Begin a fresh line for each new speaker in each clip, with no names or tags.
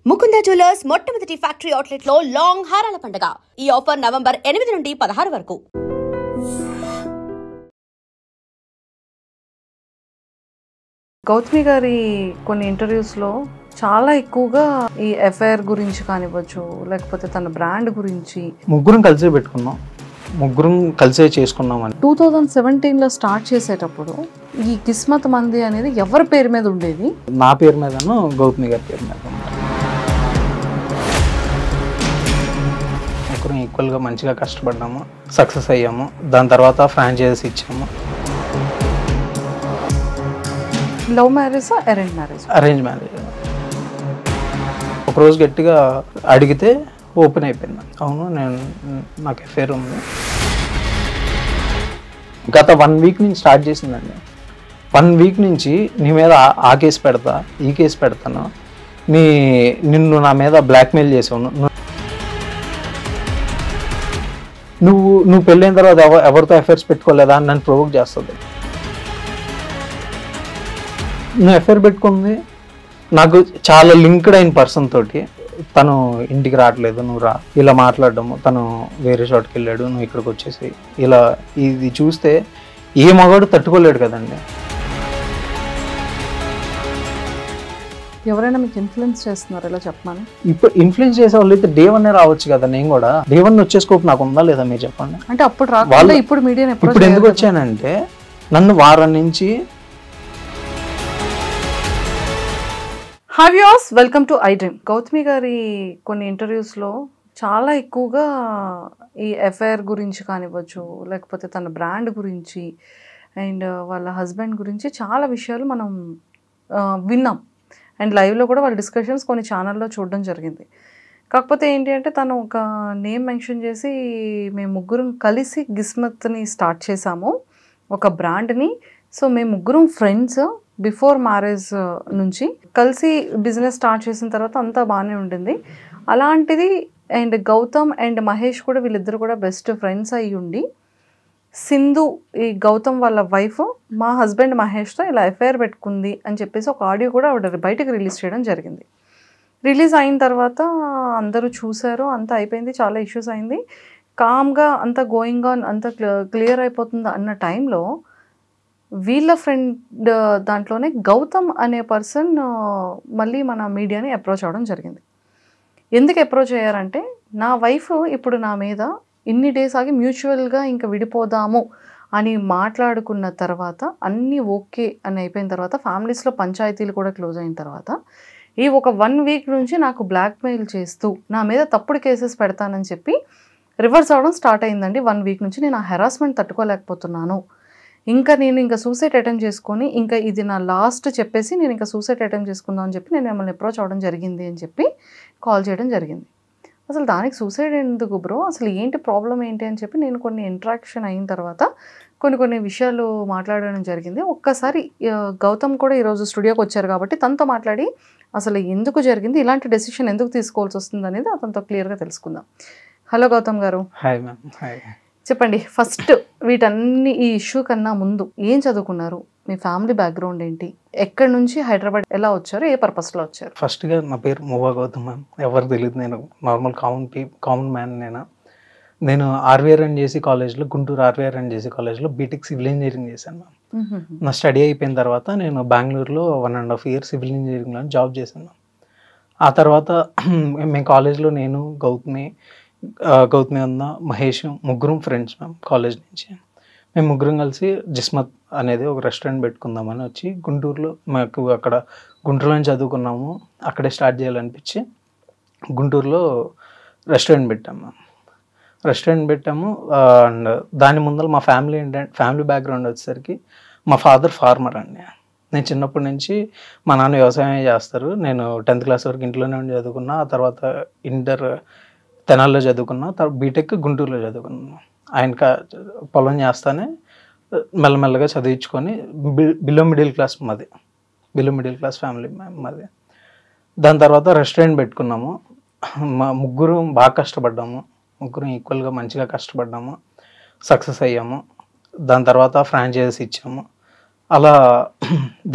Mukunda jewellers మొట్టమొదటి factory outlet లో long హారాల పండుగ. ఈ ఆఫర్ నవంబర్ 8 నుండి 16 వరకు.
గౌతమి గారి కొన్ని ఇంటర్వ్యూస్లో చాలా ఎక్కువగా ఈ ఎఫ్ఐఆర్ గురించి కానివ్వచ్చు, లేకపోతే తన బ్రాండ్ గురించి
ముగ్గురం కలిసే పెట్టుకున్నాం, ముగ్గురం కలిసే చేసుకున్నామని.
2017లో స్టార్ట్ చేసేటప్పుడు ఈ కిస్మత్ మంది అనేది ఎవరి పేరు మీద ఉండేది?
నా పేరు మీదను గౌతమి గారి పేరు మీద. ముగ్గురం ఈక్వల్గా మంచిగా కష్టపడ్డాము, సక్సెస్ అయ్యాము. దాని తర్వాత ఫ్రాంచైజీస్ ఇచ్చాము.
Love marriage, arrange marriage?
Arrange marriage. ఒకరోజు గట్టిగా అడిగితే ఓపెన్ అయిపోయింది. అవును, నాకు అఫేర్ ఉంది. గత 1 వీక్ నుంచి స్టార్ట్ చేసిందండి. 1 వీక్ నుంచి నీ మీద ఆ కేసు పెడతా, ఈ కేసు పెడతాను, నిన్ను నా మీద బ్లాక్మెయిల్ చేసావు, నువ్వు పెళ్ళైన తర్వాత ఎవరితో అఫేర్స్ పెట్టుకోలేదా అని నన్ను ప్రొవోక్ చేస్తుంది. నువ్వు అఫేర్ పెట్టుకుంది నాకు చాలా లింక్డ్ అయిన పర్సన్ తోటి, తను ఇంటికి రావట్లేదు, నువ్వు రా, ఇలా మాట్లాడడము, తను వేరే చోటుకి వెళ్ళాడు, నువ్వు ఇక్కడికి వచ్చేసి ఇలా. ఇది చూస్తే ఏ మగాడు తట్టుకోలేడు కదండి.
ఎవరైనా మీకు ఇన్ఫ్లుయెన్స్ చేస్తున్నారు ఇలా చెప్పమని?
ఇప్పుడు ఇన్ఫ్లుయెన్స్ చేసే వాళ్ళు అయితే డే 1 రావచ్చు కదా. నేను కూడా డే 1 వచ్చే స్కోప్ నాకు ఉందా లేదా మీరు చెప్పండి.
అంటే అప్పుడు రాకుండా ఇప్పుడు మీడియాని
ఇప్పుడు ఎందుకు వచ్చానంటే, నన్ను వారం నుంచి
hi viewers, welcome to I dream. Gautami గారి కొన్ని ఇంటర్వ్యూస్లో చాలా ఎక్కువగా ఈ ఎఫ్ఐఆర్ గురించి కానివ్వచ్చు, లేకపోతే తన బ్రాండ్ గురించి అండ్ వాళ్ళ హస్బెండ్ గురించి చాలా విషయాలు మనం విన్నాం. అండ్ లైవ్లో కూడా వాళ్ళ డిస్కషన్స్ కొన్ని ఛానల్లో చూడడం జరిగింది. కాకపోతే ఏంటి అంటే, తను ఒక నేమ్ మెన్షన్ చేసి మేము ముగ్గురం కలిసి గిస్మత్ని స్టార్ట్ చేసాము, ఒక బ్రాండ్ని. సో మేము ముగ్గురం ఫ్రెండ్స్ బిఫోర్ మ్యారేజ్ నుంచి కలిసి బిజినెస్ స్టార్ట్ చేసిన తర్వాత అంతా బాగానే ఉండింది. అలాంటిది అండ్ గౌతమ్ అండ్ మహేష్ కూడా, వీళ్ళిద్దరు కూడా బెస్ట్ ఫ్రెండ్స్ అయ్యి ఉండి, సింధు ఈ గౌతమ్ వాళ్ళ వైఫ్ మా హస్బెండ్ మహేష్తో ఇలా ఎఫ్ఐఆర్ పెట్టుకుంది అని చెప్పేసి ఒక ఆడియో కూడా ఆవిడ బయటకు రిలీజ్ చేయడం జరిగింది. రిలీజ్ అయిన తర్వాత అందరూ చూశారు, అంతా అయిపోయింది, చాలా ఇష్యూస్ అయింది, కామ్గా అంతా గోయింగ్ ఆన్, అంతా క్లియర్ అయిపోతుంది అన్న టైంలో వీళ్ళ ఫ్రెండ్ దాంట్లోనే గౌతమ్ అనే పర్సన్ మళ్ళీ మన మీడియాని అప్రోచ్ అవ్వడం జరిగింది. ఎందుకు అప్రోచ్ అయ్యారంటే, నా వైఫ్ ఇప్పుడు నా మీద ఇన్ని డేస్ ఆగి మ్యూచువల్గా ఇంకా విడిపోదాము అని మాట్లాడుకున్న తర్వాత, అన్నీ ఓకే అని అయిపోయిన తర్వాత, ఫ్యామిలీస్లో పంచాయతీలు కూడా క్లోజ్ అయిన తర్వాత, ఈ ఒక 1 వీక్ నుంచి నాకు బ్లాక్మెయిల్ చేస్తూ నా మీద తప్పుడు కేసెస్ పెడతానని చెప్పి రివర్స్ అవ్వడం స్టార్ట్ అయిందండి. 1 వీక్ నుంచి నేను ఆ హెరాస్మెంట్ తట్టుకోలేకపోతున్నాను, నేను సూసైడ్ అటెంప్ట్ చేసుకొని, ఇంకా ఇది నా లాస్ట్ చెప్పేసి నేను ఇంకా సూసైడ్ అటెంప్ట్ చేసుకుందాం అని చెప్పి నేను మిమ్మల్ని అప్రోచ్ అవ్వడం జరిగింది అని చెప్పి కాల్ చేయడం జరిగింది. అసలు దానికి సూసైడ్ ఎందుకు బ్రో, అసలు ఏంటి ప్రాబ్లం ఏంటి అని చెప్పి నేను కొన్ని ఇంటరాక్షన్ అయిన తర్వాత కొన్ని విషయాలు మాట్లాడడం జరిగింది. ఒక్కసారి గౌతమ్ కూడా ఈరోజు స్టూడియోకి వచ్చారు కాబట్టి తనతో మాట్లాడి అసలు ఎందుకు జరిగింది, ఇలాంటి డెసిషన్ ఎందుకు తీసుకోవాల్సి వస్తుంది అనేది అతనితో క్లియర్గా తెలుసుకుందాం. హలో గౌతమ్ గారు.
Hi ma'am. హాయ్.
చెప్పండి, ఫస్ట్ వీటన్ని ఈ ఇష్యూ కన్నా ముందు ఏం చదువుకున్నారు, మీ ఫ్యామిలీ బ్యాక్గ్రౌండ్ ఏంటి, ఎక్కడి నుంచి హైదరాబాద్ ఎలా వచ్చారు, ఏ పర్పస్లో వచ్చారు?
ఫస్ట్గా నా పేరు మువ్వా గౌతమ్ మ్యామ్. ఎవరు తెలియదు, నేను నార్మల్ కామన్ మ్యాన్. నేను RVRNJC కాలేజ్లో, గుంటూరు RVRNJC కాలేజ్లో బీటెక్ సివిల్ ఇంజనీరింగ్ చేశాను మ్యామ్. నా స్టడీ అయిపోయిన తర్వాత నేను బెంగళూరులో 1.5 years సివిల్ ఇంజనీరింగ్లో జాబ్ చేశాను. ఆ తర్వాత మేము కాలేజ్లో నేను, గౌతమి అన్న, మహేష్ ముగ్గురం ఫ్రెండ్స్ మ్యామ్ కాలేజ్ నుంచి. మేము ముగ్గురం కలిసి జిస్మత్ అనేది ఒక రెస్టారెంట్ పెట్టుకుందామని వచ్చి గుంటూరులో, మాకు అక్కడ గుంటూరులో చదువుకున్నాము, అక్కడే స్టార్ట్ చేయాలనిపించి గుంటూరులో రెస్టారెంట్ పెట్టాము. అండ్ దాని ముందర మా ఫ్యామిలీ బ్యాక్గ్రౌండ్ వచ్చేసరికి మా ఫాదర్ ఫార్మర్ అండి. నేను చిన్నప్పటి నుంచి మా నాన్న వ్యవసాయం చేస్తారు. నేను 10th class వరకు ఇంట్లోనే ఉండి చదువుకున్నా. ఆ తర్వాత ఇంటర్ తెనాల్లో చదువుకున్నా, తర్వాత బీటెక్ గుంటూరులో చదువుకున్నాను. ఆయన పొలం చేస్తానే మెల్లమెల్లగా చదివించుకొని బిలో మిడిల్ క్లాస్ ఫ్యామిలీ మాది. దాని తర్వాత రెస్టారెంట్ పెట్టుకున్నాము. మా ముగ్గురం బాగా కష్టపడ్డాము, ముగ్గురం ఈక్వల్గా మంచిగా కష్టపడ్డాము, సక్సెస్ అయ్యాము. దాని తర్వాత ఫ్రాంచైజీస్ ఇచ్చాము. అలా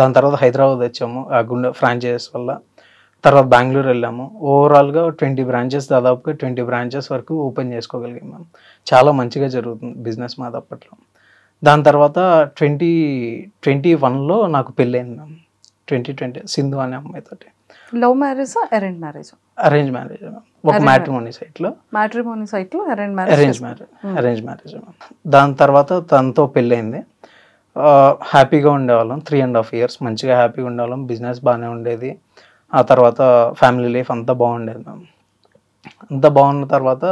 దాని తర్వాత హైదరాబాద్ వచ్చాము ఆ ఫ్రాంచైజీస్ వల్ల. తర్వాత బెంగళూరు వెళ్ళాము. ఓవరాల్గా 20 బ్రాంచెస్, దాదాపుగా 20 బ్రాంచెస్ వరకు ఓపెన్ చేసుకోగలిగాం మేము. చాలా మంచిగా జరుగుతుంది బిజినెస్ మాది అప్పట్లో. దాని తర్వాత 2021లో నాకు పెళ్ళయింది మ్యామ్. 2020 సింధు అనే అమ్మాయితోటి.
లవ్ మ్యారేజా అరేంజ్ మ్యారేజా?
Arrange marriage ma'am. ఒక మ్యాట్రిమోనీ సైట్లో.
మ్యాట్రిమోనీ సైట్లో అరేంజ్
అరేంజ్ మ్యారేజ్ మ్యామ్. దాని తర్వాత తనతో పెళ్ళయింది. హ్యాపీగా ఉండేవాళ్ళం. 3.5 years మంచిగా హ్యాపీగా ఉండేవాళ్ళం. బిజినెస్ బాగానే ఉండేది. ఆ తర్వాత ఫ్యామిలీ లైఫ్ అంతా బాగుండేది మ్యామ్. అంతా బాగున్న తర్వాత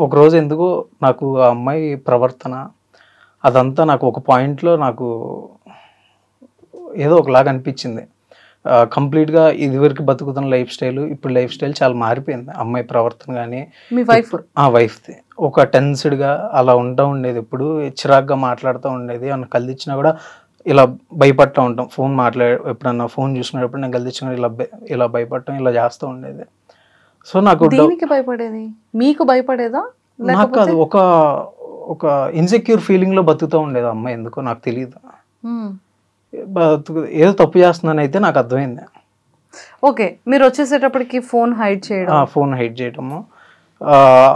ఒకరోజు ఎందుకో నాకు ఆ అమ్మాయి ప్రవర్తన అదంతా నాకు ఒక పాయింట్లో నాకు ఏదో ఒకలాగా అనిపించింది. కంప్లీట్గా ఇదివరకు బతుకుతున్న లైఫ్ స్టైల్, ఇప్పుడు లైఫ్ స్టైల్ చాలా మారిపోయింది. అమ్మాయి ప్రవర్తన కానీ,
మీ వైఫ్
వైఫ్ది ఒక టెన్స్డ్గా అలా ఉంటా ఉండేది. ఎప్పుడు చిరాగ్గా మాట్లాడుతూ ఉండేది. ఏమన్నా కళ్ళిచ్చినా కూడా ఇలా భయపడతా ఉంటాం. ఫోన్ ఎప్పుడన్నా ఫోన్ చూసుకునేటప్పుడు నేను కళ్ళిచ్చినా ఇలా భయపడటం ఇలా చేస్తూ ఉండేది. సో నాకు
దేనికి భయపడేది? మీకు భయపడేదా?
నాకు అది ఒక ఇన్సెక్యూర్ ఫీలింగ్లో బతుకుతూ ఉండేది అమ్మాయి. ఎందుకో నాకు తెలియదు. ఏదో తప్పు చేస్తున్నాను అయితే నాకు అర్థమైంది.
ఓకే, మీరు వచ్చేసేటప్పటికి ఫోన్ హైడ్
చేయడము.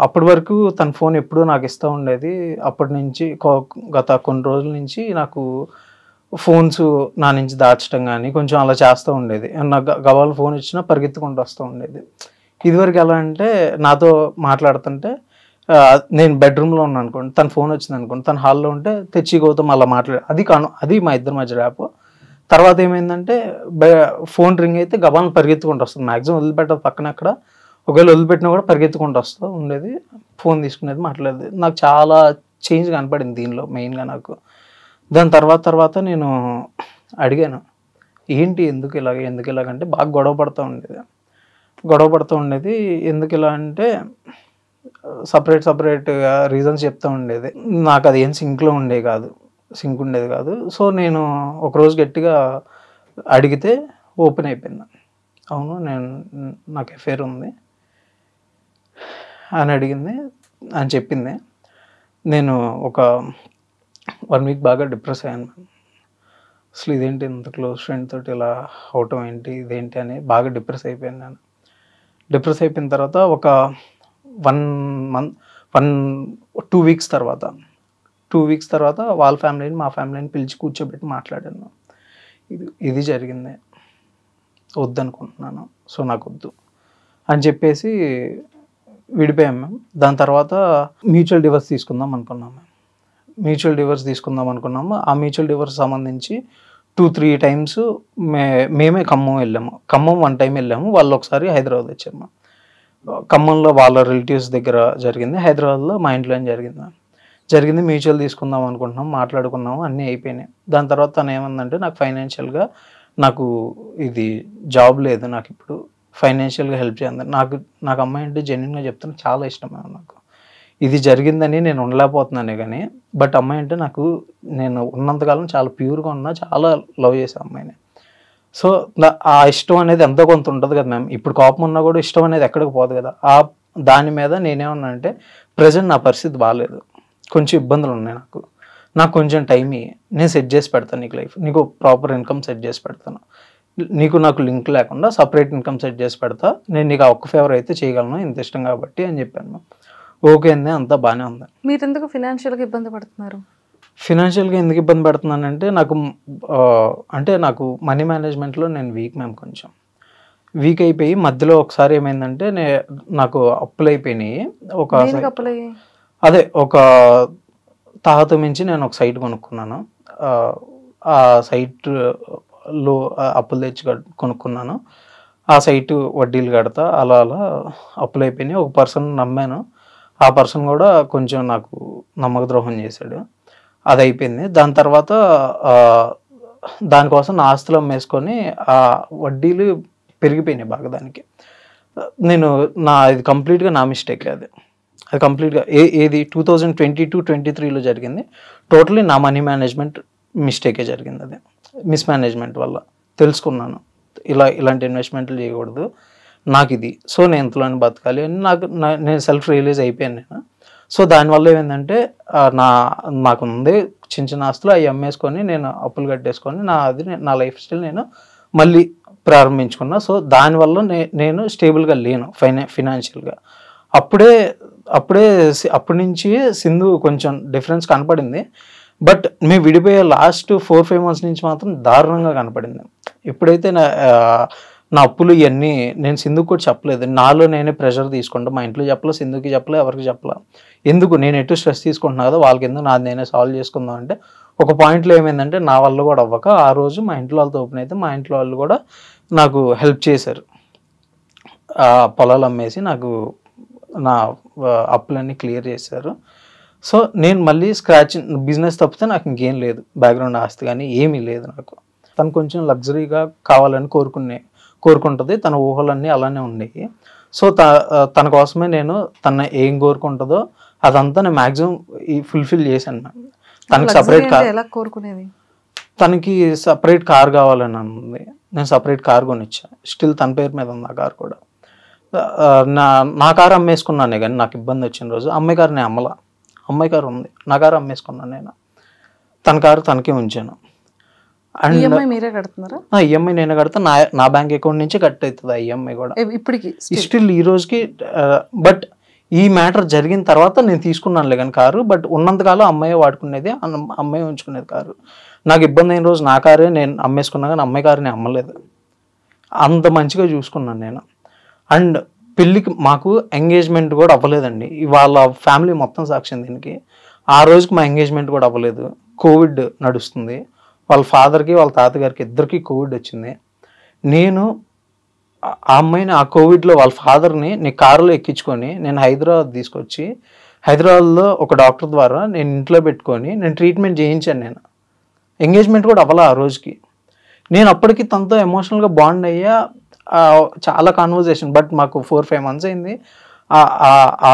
అప్పటి వరకు తన ఫోన్ ఎప్పుడూ నాకు ఇస్తూ ఉండేది. అప్పటి నుంచి గత కొన్ని రోజుల నుంచి నాకు ఫోన్స్ నా నుంచి దాచడం కానీ కొంచెం అలా చేస్తూ ఉండేది. నాకు గవాల ఫోన్ ఇచ్చినా పరిగెత్తుకుంటూ వస్తూ ఉండేది. ఇదివరకు ఎలా అంటే నాతో మాట్లాడుతుంటే నేను బెడ్రూమ్లో ఉన్నాను అనుకోండి, తన ఫోన్ వచ్చింది అనుకోండి, తన హాల్లో ఉంటే తెచ్చి గౌతమ్ అలా అది మా ఇద్దరి మధ్య ర్యాప్. తర్వాత ఏమైందంటే ఫోన్ రింగ్ అయితే గబాలను పరిగెత్తుకుంటూ వస్తుంది. మ్యాక్సిమం వదిలిపెట్టదు పక్కన. అక్కడ ఒకవేళ వదిలిపెట్టినా కూడా పరిగెత్తుకుంటూ వస్తూ ఉండేది. ఫోన్ తీసుకునేది, మాట్లాడేది. నాకు చాలా చేంజ్ కనపడింది దీనిలో మెయిన్గా నాకు. దాని తర్వాత నేను అడిగాను, ఏంటి ఎందుకు ఇలాగంటే బాగా గొడవ పడుతూ ఉండేది. ఎందుకు ఇలా అంటే సపరేట్గా రీజన్స్ చెప్తూ ఉండేది. నాకు అది ఏం సింక్ ఉండేది కాదు. సో నేను ఒకరోజు గట్టిగా అడిగితే ఓపెన్ అయిపోయింది. అవును, నాకు అఫేర్ ఉంది అని చెప్పింది. నేను ఒక 1 week బాగా డిప్రెస్ అయ్యాను. అసలు ఇదేంటి ఇంత క్లోజ్ ఫ్రెండ్ తోటి ఇలా అవటం ఏంటి, ఇదేంటి అని బాగా డిప్రెస్ అయిపోయాను నేను. డిప్రెస్ అయిపోయిన తర్వాత ఒక 2 weeks తర్వాత వాళ్ళ ఫ్యామిలీని మా ఫ్యామిలీని పిలిచి కూర్చోబెట్టి మాట్లాడాను. ఇది జరిగింది, వద్దనుకుంటున్నాను, సో నాకు వద్దు అని చెప్పేసి విడిపోయాం మేము. దాని తర్వాత మ్యూచువల్ డివోర్స్ తీసుకుందాం అనుకున్నాము. ఆ మ్యూచువల్ డివోర్స్ సంబంధించి 2-3 times మేమే ఖమ్మం వెళ్ళాము. ఖమ్మం 1 time వెళ్ళాము. వాళ్ళు ఒకసారి హైదరాబాద్ వచ్చాము. ఖమ్మంలో వాళ్ళ రిలేటివ్స్ దగ్గర జరిగింది, హైదరాబాద్లో మా ఇంట్లో జరిగింది. మ్యూచువల్ తీసుకుందాం అనుకుంటున్నాం, మాట్లాడుకున్నాము, అన్నీ అయిపోయినాయి. దాని తర్వాత తను ఏమందంటే నాకు ఫైనాన్షియల్గా నాకు ఇది జాబ్ లేదు, నాకు ఇప్పుడు ఫైనాన్షియల్గా హెల్ప్ చేయండి. నాకు అమ్మాయి అంటే జెన్యున్గా చెప్తాను చాలా ఇష్టం. నాకు ఇది జరిగిందని నేను ఉండలేకపోతున్నానే కానీ, బట్ అమ్మాయి అంటే నేను ఉన్నంతకాలం చాలా ప్యూర్గా ఉన్నా, చాలా లవ్ చేసాను అమ్మాయిని. సో ఆ ఇష్టం అనేది ఎంతో కొంత ఉంటుంది కదా మ్యామ్. ఇప్పుడు కోపం ఉన్నా కూడా ఇష్టం అనేది ఎక్కడికి పోదు కదా. దాని మీద నేనేమన్నా అంటే ప్రజెంట్ నా పరిస్థితి బాగాలేదు, కొంచెం ఇబ్బందులు ఉన్నాయి, నాకు కొంచెం టైం ఇయ్యి, నేను సెట్ చేసి పెడతాను నీకు లైఫ్, నీకు ప్రాపర్ ఇన్కమ్ సెట్ చేసి పెడతాను, నాకు లింక్ లేకుండా సపరేట్ ఇన్కమ్ సెట్ చేసి పెడతా, నేను నీకు ఆ ఒక్క ఫేవర్ అయితే చేయగలను, ఇంత ఇష్టం కాబట్టి అని చెప్పాను. ఓకే అండి, అంతా బాగానే ఉంది.
మీరు ఎందుకు ఫినాన్షియల్గా ఇబ్బంది పడుతున్నారు?
ఫినాన్షియల్గా ఎందుకు ఇబ్బంది పడుతున్నానంటే నాకు మనీ మేనేజ్మెంట్లో నేను వీక్ మ్యామ్. కొంచెం వీక్ అయిపోయి మధ్యలో ఒకసారి ఏమైందంటే నాకు అప్పులు అయిపోయినాయి. ఒక తాహత మించి నేను ఒక సైట్ కొనుక్కున్నాను. ఆ సైట్లో అప్పులు తెచ్చి కొనుక్కున్నాను. ఆ సైటు వడ్డీలు కడతా అలా అప్పులు అయిపోయినాయి. ఒక పర్సన్ నమ్మాను, ఆ పర్సన్ కూడా కొంచెం నాకు నమ్మక ద్రోహం చేశాడు. అది అయిపోయింది. దాని తర్వాత దానికోసం నా ఆస్తులు అమ్మేసుకొని ఆ వడ్డీలు పెరిగిపోయినాయి బాగా. దానికి ఇది కంప్లీట్గా నా మిస్టేక్. అది కంప్లీట్గా ఏది 2022-23లో జరిగింది. టోటలీ నా మనీ మేనేజ్మెంట్ మిస్టేకే జరిగింది. అది మిస్మేనేజ్మెంట్ వల్ల తెలుసుకున్నాను, ఇలాంటి ఇన్వెస్ట్మెంట్లు చేయకూడదు నాకు ఇది. సో నేను ఎంతలోనే బతకాలి అని నేను సెల్ఫ్ రియలైజ్ అయిపోయాను నేను. సో దానివల్ల ఏమైందంటే నాకు ఉంది చిన్న ఆస్తులు, అవి అమ్మేసుకొని నేను అప్పులు కట్టేసుకొని నా లైఫ్ స్టైల్ నేను మళ్ళీ ప్రారంభించుకున్నా. సో దానివల్ల నేను స్టేబుల్గా లేను ఫైనాన్షియల్గా. అప్పటి నుంచి సింధు కొంచెం డిఫరెన్స్ కనపడింది. బట్ మేము విడిపోయే లాస్ట్ 4-5 months నుంచి మాత్రం దారుణంగా కనపడింది. ఎప్పుడైతే నా అప్పులు ఇవన్నీ నేను సింధుకు కూడా చెప్పలేదు. నాలో నేనే ప్రెషర్ తీసుకుంటా. మా ఇంట్లో చెప్పలే, సింధుకి చెప్పలే, ఎవరికి చెప్పలే. ఎందుకు నేను ఎటు స్ట్రెస్ తీసుకుంటున్నా కదా, వాళ్ళకి ఎందుకు నాది నేనే సాల్వ్ చేసుకుందాం అంటే ఒక పాయింట్లో ఏమైందంటే నా వల్ల కూడా అవ్వక ఆ రోజు మా ఇంట్లో వాళ్ళతో ఓపెన్ అయితే మా ఇంట్లో వాళ్ళు కూడా నాకు హెల్ప్ చేశారు. పొలాలు అమ్మేసి నాకు నా అప్పులన్నీ క్లియర్ చేశారు. సో నేను మళ్ళీ స్క్రాచ్ బిజినెస్ తప్పితే నాకు ఇంకేం లేదు, బ్యాక్గ్రౌండ్ ఆస్తి కానీ ఏమీ లేదు నాకు. తను కొంచెం లగ్జరీగా కావాలని కోరుకుంటుంది. తన ఊహలన్నీ అలానే ఉండేవి. సో తన కోసమే నేను తన ఏం కోరుకుంటుందో అదంతా నేను మ్యాక్సిమం ఫుల్ఫిల్ చేశాను. తనకి సపరేట్ కార్,
ఎలా కోరుకునేది?
తనకి సపరేట్ కార్ కావాలని ఉంది. నేను సపరేట్ కార్ కొనిచ్చా. స్టిల్ తన పేరు మీద ఉంది ఆ కార్ కూడా. నా కారు అమ్మేసుకున్నానే కానీ నాకు ఇబ్బంది వచ్చిన రోజు అమ్మాయి కారు నేను అమ్మలా. అమ్మాయి కారు ఉంది, నా కారు అమ్మేసుకున్నాను నేను. తన కారు తనకే ఉంచాను. అండ్
ఈఎంఐ మీరే కడుతున్నారా?
ఈఎంఐ నేనే కడతా. నా బ్యాంక్ అకౌంట్ నుంచి కట్ అవుతుంది ఆ ఈఎంఐ కూడా
ఇప్పటికి
స్టిల్ ఈ రోజుకి. బట్ ఈ మ్యాటర్ జరిగిన తర్వాత నేను తీసుకున్నానులే కానీ కారు. బట్ ఉన్నంతకాలం అమ్మాయి వాడుకునేది, అమ్మాయి ఉంచుకునేది కారు. నాకు ఇబ్బంది అయిన రోజు నా కారే నేను అమ్మేసుకున్నా కానీ అమ్మాయి కారు నేను అమ్మలేదు. అంత మంచిగా చూసుకున్నాను నేను. అండ్ పెళ్ళికి మాకు ఎంగేజ్మెంట్ కూడా అవ్వలేదండి. వాళ్ళ ఫ్యామిలీ మొత్తం సాక్ష్యం దీనికి. ఆ రోజుకి మా ఎంగేజ్మెంట్ కూడా అవ్వలేదు. కోవిడ్ నడుస్తుంది. వాళ్ళ ఫాదర్కి వాళ్ళ తాతగారికి ఇద్దరికి కోవిడ్ వచ్చింది. నేను ఆ అమ్మాయిని ఆ కోవిడ్లో వాళ్ళ ఫాదర్ని నేను కారులో ఎక్కించుకొని నేను హైదరాబాద్ తీసుకొచ్చి హైదరాబాద్లో ఒక డాక్టర్ ద్వారా నేను ఇంట్లో పెట్టుకొని నేను ట్రీట్మెంట్ చేయించాను. నేను ఎంగేజ్మెంట్ కూడా అవ్వాల ఆ రోజుకి. నేను అప్పటికి తనతో ఎమోషనల్గా బాండ్ అయ్యా, చాలా కాన్వర్జేషన్. బట్ మాకు 4-5 months అయింది. ఆ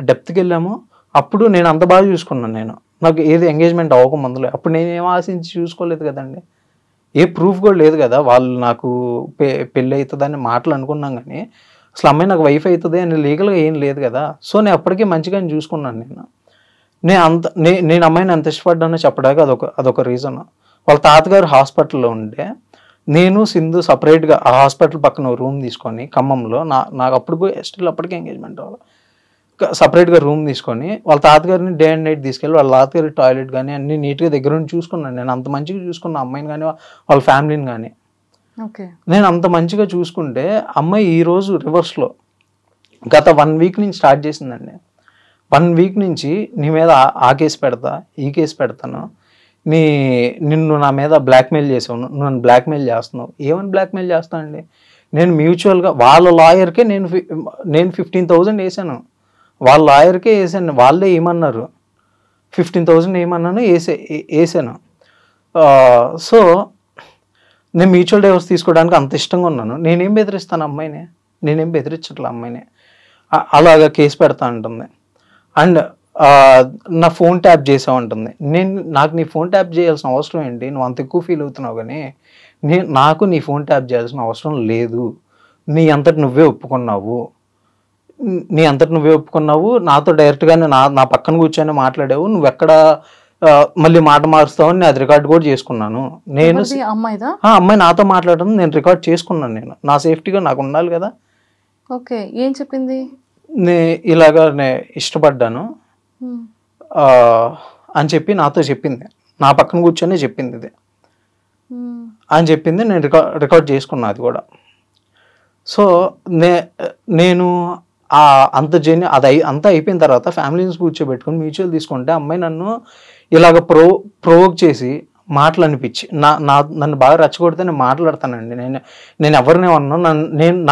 డెప్త్కి వెళ్ళాము. అప్పుడు నేను అంత బాగా చూసుకున్నాను. నాకు ఏది ఎంగేజ్మెంట్ అవ్వక ముందులో అప్పుడు నేను ఏం ఆశించి చూసుకోలేదు కదండి. ఏ ప్రూఫ్ కూడా లేదు కదా. వాళ్ళు నాకు పెళ్ళి అవుతుందని మాటలు అనుకున్నాం కానీ అసలు అమ్మాయి నాకు వైఫ్ అవుతుంది అని లీగల్గా ఏం లేదు కదా. సో నేను అప్పటికే మంచిగానే చూసుకున్నాను. నేను అమ్మాయిని ఎంత ఇష్టపడ్డానో చెప్పడానికి అదొక రీజన్. వాళ్ళ తాతగారు హాస్పిటల్లో ఉండే, నేను సింధు సపరేట్గా ఆ హాస్పిటల్ పక్కన రూమ్ తీసుకొని ఖమ్మంలో నాకు అప్పటికే ఎంగేజ్మెంట్ అవ్వాలి. సపరేట్గా రూమ్ తీసుకొని వాళ్ళ తాతగారిని డే అండ్ నైట్ తీసుకెళ్ళి వాళ్ళ తాతగారి టాయిలెట్ కానీ అన్ని నీట్గా దగ్గర నుండి చూసుకున్నాను. నేను అంత మంచిగా చూసుకున్న అమ్మాయిని కానీ వాళ్ళ ఫ్యామిలీని కానీ. నేను అంత మంచిగా చూసుకుంటే అమ్మాయి ఈరోజు రివర్స్లో గత 1 week నుంచి స్టార్ట్ చేసిందండి. 1 week నుంచి నీ మీద ఆ కేసు పెడతా, ఈ కేసు పెడతాను, నిన్ను నా మీద బ్లాక్మెయిల్ చేసావు, నువ్వు నన్ను బ్లాక్మెయిల్ చేస్తున్నావు. ఏమని బ్లాక్మెయిల్ చేస్తానండి? నేను మ్యూచువల్గా వాళ్ళ లాయర్కే నేను 15,000 వేసాను. వాళ్ళ లాయర్కే వేసాను. వాళ్ళే ఏమన్నారు, 15,000 ఏమన్నాను వేసాను. సో నేను మ్యూచువల్ డైవర్స్ తీసుకోవడానికి అంత ఇష్టంగా ఉన్నాను. నేనేం బెదిరిస్తాను అమ్మాయిని? నేనేం బెదిరించట్లే అమ్మాయిని. అలాగా కేసు పెడతా ఉంటుంది. అండ్ నా ఫోన్ ట్యాప్ చేసావు అంటుంది. నాకు నీ ఫోన్ ట్యాప్ చేయాల్సిన అవసరం ఏంటి? నువ్వు అంత ఎక్కువ ఫీల్ అవుతున్నావు కానీ నాకు నీ ఫోన్ ట్యాప్ చేయాల్సిన అవసరం లేదు. నీ అంతటి నువ్వే ఒప్పుకున్నావు. నాతో డైరెక్ట్గానే నా పక్కన కూర్చొని మాట్లాడావు. నువ్వు ఎక్కడ మళ్ళీ మాట మారుస్తావని నేను అది రికార్డ్ కూడా చేసుకున్నాను. అమ్మాయి నాతో మాట్లాడడం నేను రికార్డ్ చేసుకున్నాను. నా సేఫ్టీగా నాకు ఉండాలి కదా.
ఓకే, ఏం చెప్పింది?
ఇలాగా నేను ఇష్టపడ్డాను అని చెప్పి నాతో చెప్పింది. నా పక్కన కూర్చొని చెప్పింది ఇది అని చెప్పింది. నేను రికార్డ్ చేసుకున్నా అది కూడా. సో నేను అంతా అయిపోయిన తర్వాత ఫ్యామిలీని కూర్చోబెట్టుకుని మ్యూచువల్ తీసుకుంటే అమ్మాయి నన్ను ఇలాగ ప్రొవోక్ చేసి మాటలు అనిపించి నన్ను బాగా రెచ్చగొడితే నేను మాట్లాడతానండి. నేను ఎవరిని అన్నా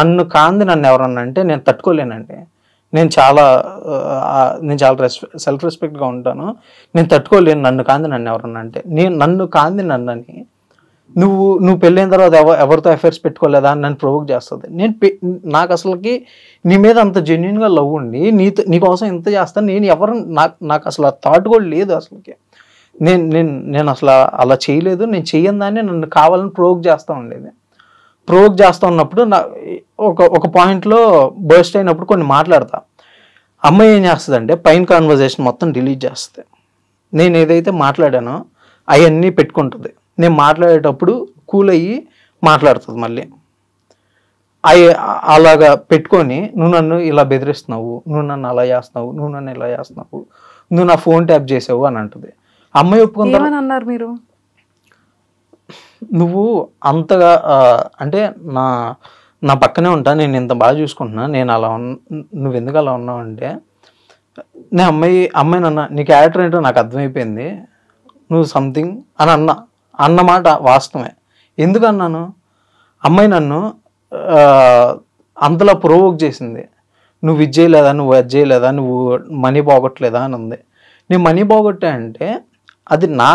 నన్ను కాంది నన్ను ఎవరన్నా అంటే నేను తట్టుకోలేనండి. నేను చాలా సెల్ఫ్ రెస్పెక్ట్గా ఉంటాను. నేను తట్టుకోలేను నన్ను కాంది నన్ను ఎవరన్నా అంటే. నన్ను కాంది నన్నని నువ్వు పెళ్ళైన తర్వాత ఎవరితో అఫైర్స్ పెట్టుకోలేదా అని నన్ను ప్రొవోక్ చేస్తుంది. నాకు అసలుకి నీ మీద అంత జెన్యున్గా లవ్ ఉండి నీకోసం ఇంత చేస్తాను. నాకు అసలు ఆ థాట్ కూడా లేదు అసలుకి. నేను అసలు అలా చేయలేదు. నేను చెయ్యని దాన్ని నన్ను కావాలని ప్రొవోక్ చేస్తూ ఉండేది. ప్రొవోక్ చేస్తూ ఉన్నప్పుడు ఒక పాయింట్లో బర్స్ట్ అయినప్పుడు కొన్ని మాట్లాడతా. అమ్మాయి ఏం చేస్తుందంటే పైన కాన్వర్జేషన్ మొత్తం డిలీట్ చేస్తుంది. నేను ఏదైతే మాట్లాడానో అవన్నీ పెట్టుకుంటుంది. నేను మాట్లాడేటప్పుడు కూల్ అయ్యి మాట్లాడుతుంది మళ్ళీ. అలాగా పెట్టుకొని నువ్వు నన్ను ఇలా బెదిరిస్తున్నావు, నువ్వు నన్ను అలా చేస్తున్నావు, నువ్వు నన్ను ఇలా చేస్తున్నావు, నువ్వు నా ఫోన్ ట్యాప్ చేసావు అని అంటది. అమ్మాయి ఒప్పుకుందా?
ఏమని అన్నారు మీరు?
నువ్వు అంతగా అంటే నా నా పక్కనే ఉంటా, నేను ఇంత బాగా చూసుకుంటున్నా, నేను అలా నువ్వు ఎందుకు అలా ఉన్నావు అంటే, నేను అమ్మాయి నన్న నీ క్యారెక్టర్ ఏంటో నాకు అర్థమైపోయింది, నువ్వు సంథింగ్ అని అన్నమాట వాస్తవమే. ఎందుకు అన్నాను, అమ్మాయి నన్ను అంతలా ప్రొవోక్ చేసింది. నువ్వు ఇది చేయలేదా, నువ్వు అది చేయలేదా, నువ్వు మనీ పోగొట్టలేదా అని ఉంది. నేను మనీ పోగొట్టా అంటే అది నా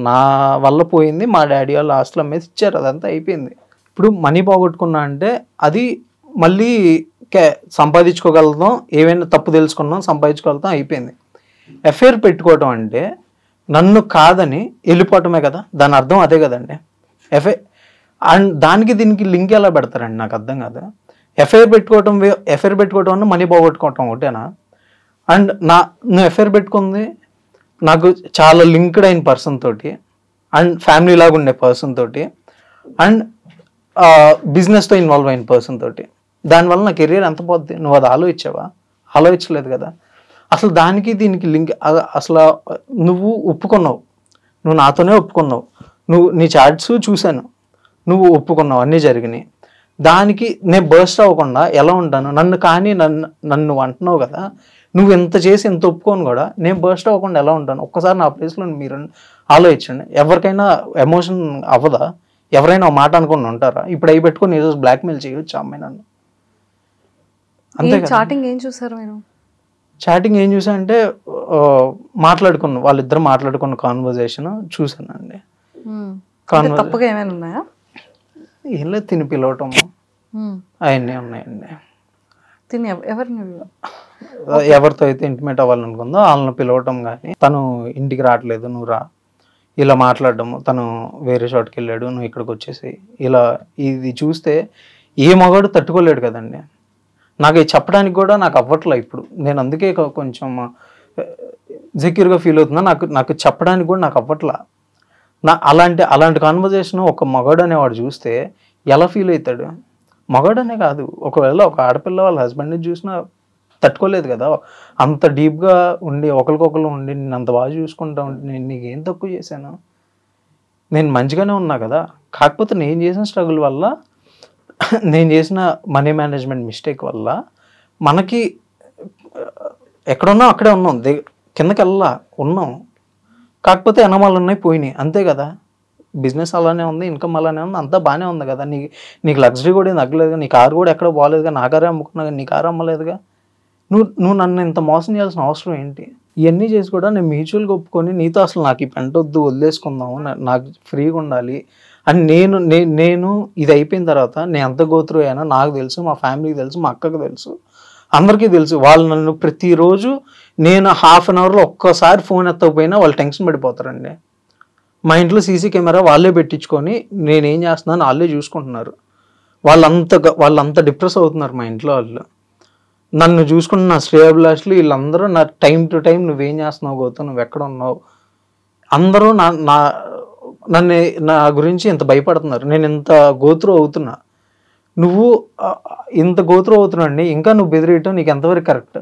నా వల్ల పోయింది, మా డాడీ వాళ్ళు ఆస్తులు అమ్మేసి ఇచ్చారు, అదంతా అయిపోయింది. ఇప్పుడు మనీ పోగొట్టుకున్నా అంటే అది మళ్ళీ సంపాదించుకోగలుగుతాం, ఏమైనా తప్పు తెలుసుకున్నాం సంపాదించుకోగలుగుతాం, అయిపోయింది. ఎఫ్ఐఆర్ పెట్టుకోవటం అంటే నన్ను కాదని వెళ్ళిపోవటమే కదా, దాని అర్థం అదే కదండి. అండ్ దానికి దీనికి లింక్ ఎలా పెడతారండి నాకు అర్థం కాదు. ఎఫ్ఐఆర్ పెట్టుకోవటం అన్న మనీ పోగొట్టుకోవటం ఒకటేనా? అండ్ నువ్వు ఎఫ్ఐఆర్ పెట్టుకుంది నాకు చాలా లింక్డ్ అయిన పర్సన్ తోటి, అండ్ ఫ్యామిలీ లాగా ఉండే పర్సన్ తోటి, అండ్ బిజినెస్తో ఇన్వాల్వ్ అయిన పర్సన్ తోటి. దానివల్ల నా కెరీర్ ఎంత పోద్ది? నువ్వు అది ఆలోచించావా? ఆలోచించలేదు కదా. అసలు దానికి దీనికి లింక్ అసలు నువ్వు ఒప్పుకున్నావు, నువ్వు నాతోనే ఒప్పుకున్నావు, నీ చాట్స్ చూశాను, నువ్వు ఒప్పుకున్నావు, అన్నీ జరిగినాయి. దానికి నేను బర్స్ట్ అవ్వకుండా ఎలా ఉంటాను? నన్ను అంటున్నావు కదా, నువ్వు ఎంత చేసి ఎంత ఒప్పుకోను కూడా నేను బర్స్ట్ అవ్వకుండా ఎలా ఉంటాను? ఒక్కసారి నా ప్లేస్లో మీరు ఆలోచించండి. ఎవరికైనా ఎమోషన్ అవ్వదా? ఎవరైనా ఒక మాట అనుకుని ఉంటారా? ఇప్పుడు అవి పెట్టుకుని ఈరోజు బ్లాక్మెయిల్ చేయొచ్చు అమ్మాయి నన్ను. అంతే.
చాటింగ్ ఏం చూసారు మీరు?
చాటింగ్ ఏం చూసా అంటే వాళ్ళిద్దరు మాట్లాడుకున్న కాన్వర్జేషన్ చూసానండి.
తప్పుగా ఏమైనా ఉన్నాయా?
ఏం లేదు, తిని పిలవటం అవన్నీ ఉన్నాయండి.
తిని
ఎవరితో అయితే ఇంటిమేట్ అవ్వాలనుకుందో వాళ్ళని పిలవటం, కానీ తను ఇంటికి రావట్లేదు, నువ్వు రా, ఇలా మాట్లాడటము, తను వేరే చోటుకి వెళ్ళాడు, నువ్వు ఇక్కడికి వచ్చేసి ఇలా. ఇది చూస్తే ఏ మగాడు తట్టుకోలేడు కదండి. నాకు ఇది చెప్పడానికి కూడా నాకు అవ్వట్లే ఇప్పుడు. నేను అందుకే కొంచెం సెక్యూర్గా ఫీల్ అవుతున్నా. నాకు చెప్పడానికి కూడా నాకు అవ్వట్లా. అలాంటి కాన్వర్జేషన్ ఒక మగాడు అనేవాడు చూస్తే ఎలా ఫీల్ అవుతాడు? మగాడనే కాదు, ఒకవేళ ఒక ఆడపిల్ల వాళ్ళ హస్బెండ్ని చూసినా తట్టుకోలేదు కదా. అంత డీప్గా ఉండి ఒకరికొకరు ఉండి నేను అంత బాగా చూసుకుంటా ఉంటే నేను నీకేం తక్కువ చేశాను? నేను మంచిగానే ఉన్నా కదా. కాకపోతే నేను చేసిన స్ట్రగుల్ వల్ల, నేను చేసిన మనీ మేనేజ్మెంట్ మిస్టేక్ వల్ల మనకి ఎక్కడున్నాం అక్కడే ఉన్నాం, కిందకి ఉన్నాం. కాకపోతే ఎనమాలు ఉన్నాయి, పోయినాయి, అంతే కదా. బిజినెస్ అలానే ఉంది, ఇన్కమ్ అలానే ఉంది, అంతా బాగానే ఉంది కదా. నీకు లగ్జరీ కూడా ఏం తగ్గలేదుగా, నీ కారు కూడా ఎక్కడ బాగాలేదుగా, నా కారే అమ్ముకున్నా, నీ కారు అమ్మలేదుగా. నువ్వు నన్ను ఇంత మోసం చేయాల్సిన అవసరం ఏంటి? ఇవన్నీ చేసి కూడా నేను మ్యూచువల్గా ఒప్పుకొని నీతో అసలు నాకు ఈ పెంట వద్దు, వదిలేసుకుందాము, నాకు ఫ్రీగా ఉండాలి అని నేను ఇది అయిపోయిన తర్వాత నేను ఎంత గోత్రు అయ్యానో నాకు తెలుసు, మా ఫ్యామిలీకి తెలుసు, మా అక్కకి తెలుసు, అందరికీ తెలుసు. వాళ్ళు నన్ను ప్రతిరోజు నేను హాఫ్ అన్ అవర్లో ఒక్కసారి ఫోన్ ఎత్తకపోయినా వాళ్ళు టెన్షన్ పడిపోతారండి. మా ఇంట్లో సీసీ కెమెరా వాళ్ళే పెట్టించుకొని నేనేం చేస్తున్నాను వాళ్ళే చూసుకుంటున్నారు. వాళ్ళంత డిప్రెస్ అవుతున్నారు మా ఇంట్లో వాళ్ళు. నన్ను చూసుకున్న నా శ్రేయాభిలాషులు వీళ్ళందరూ నా టైం టు టైం నువ్వేం చేస్తున్నావు గౌతమ్, నువ్వు ఎక్కడ ఉన్నావు, అందరూ నా గురించి ఇంత భయపడుతున్నారు. నేను ఇంత గోత్రు అవుతున్నా, నువ్వు ఇంత గోత్రు అవుతున్నావు అండి, ఇంకా నువ్వు బెదిరియటం నీకు ఎంతవరకు కరెక్ట్?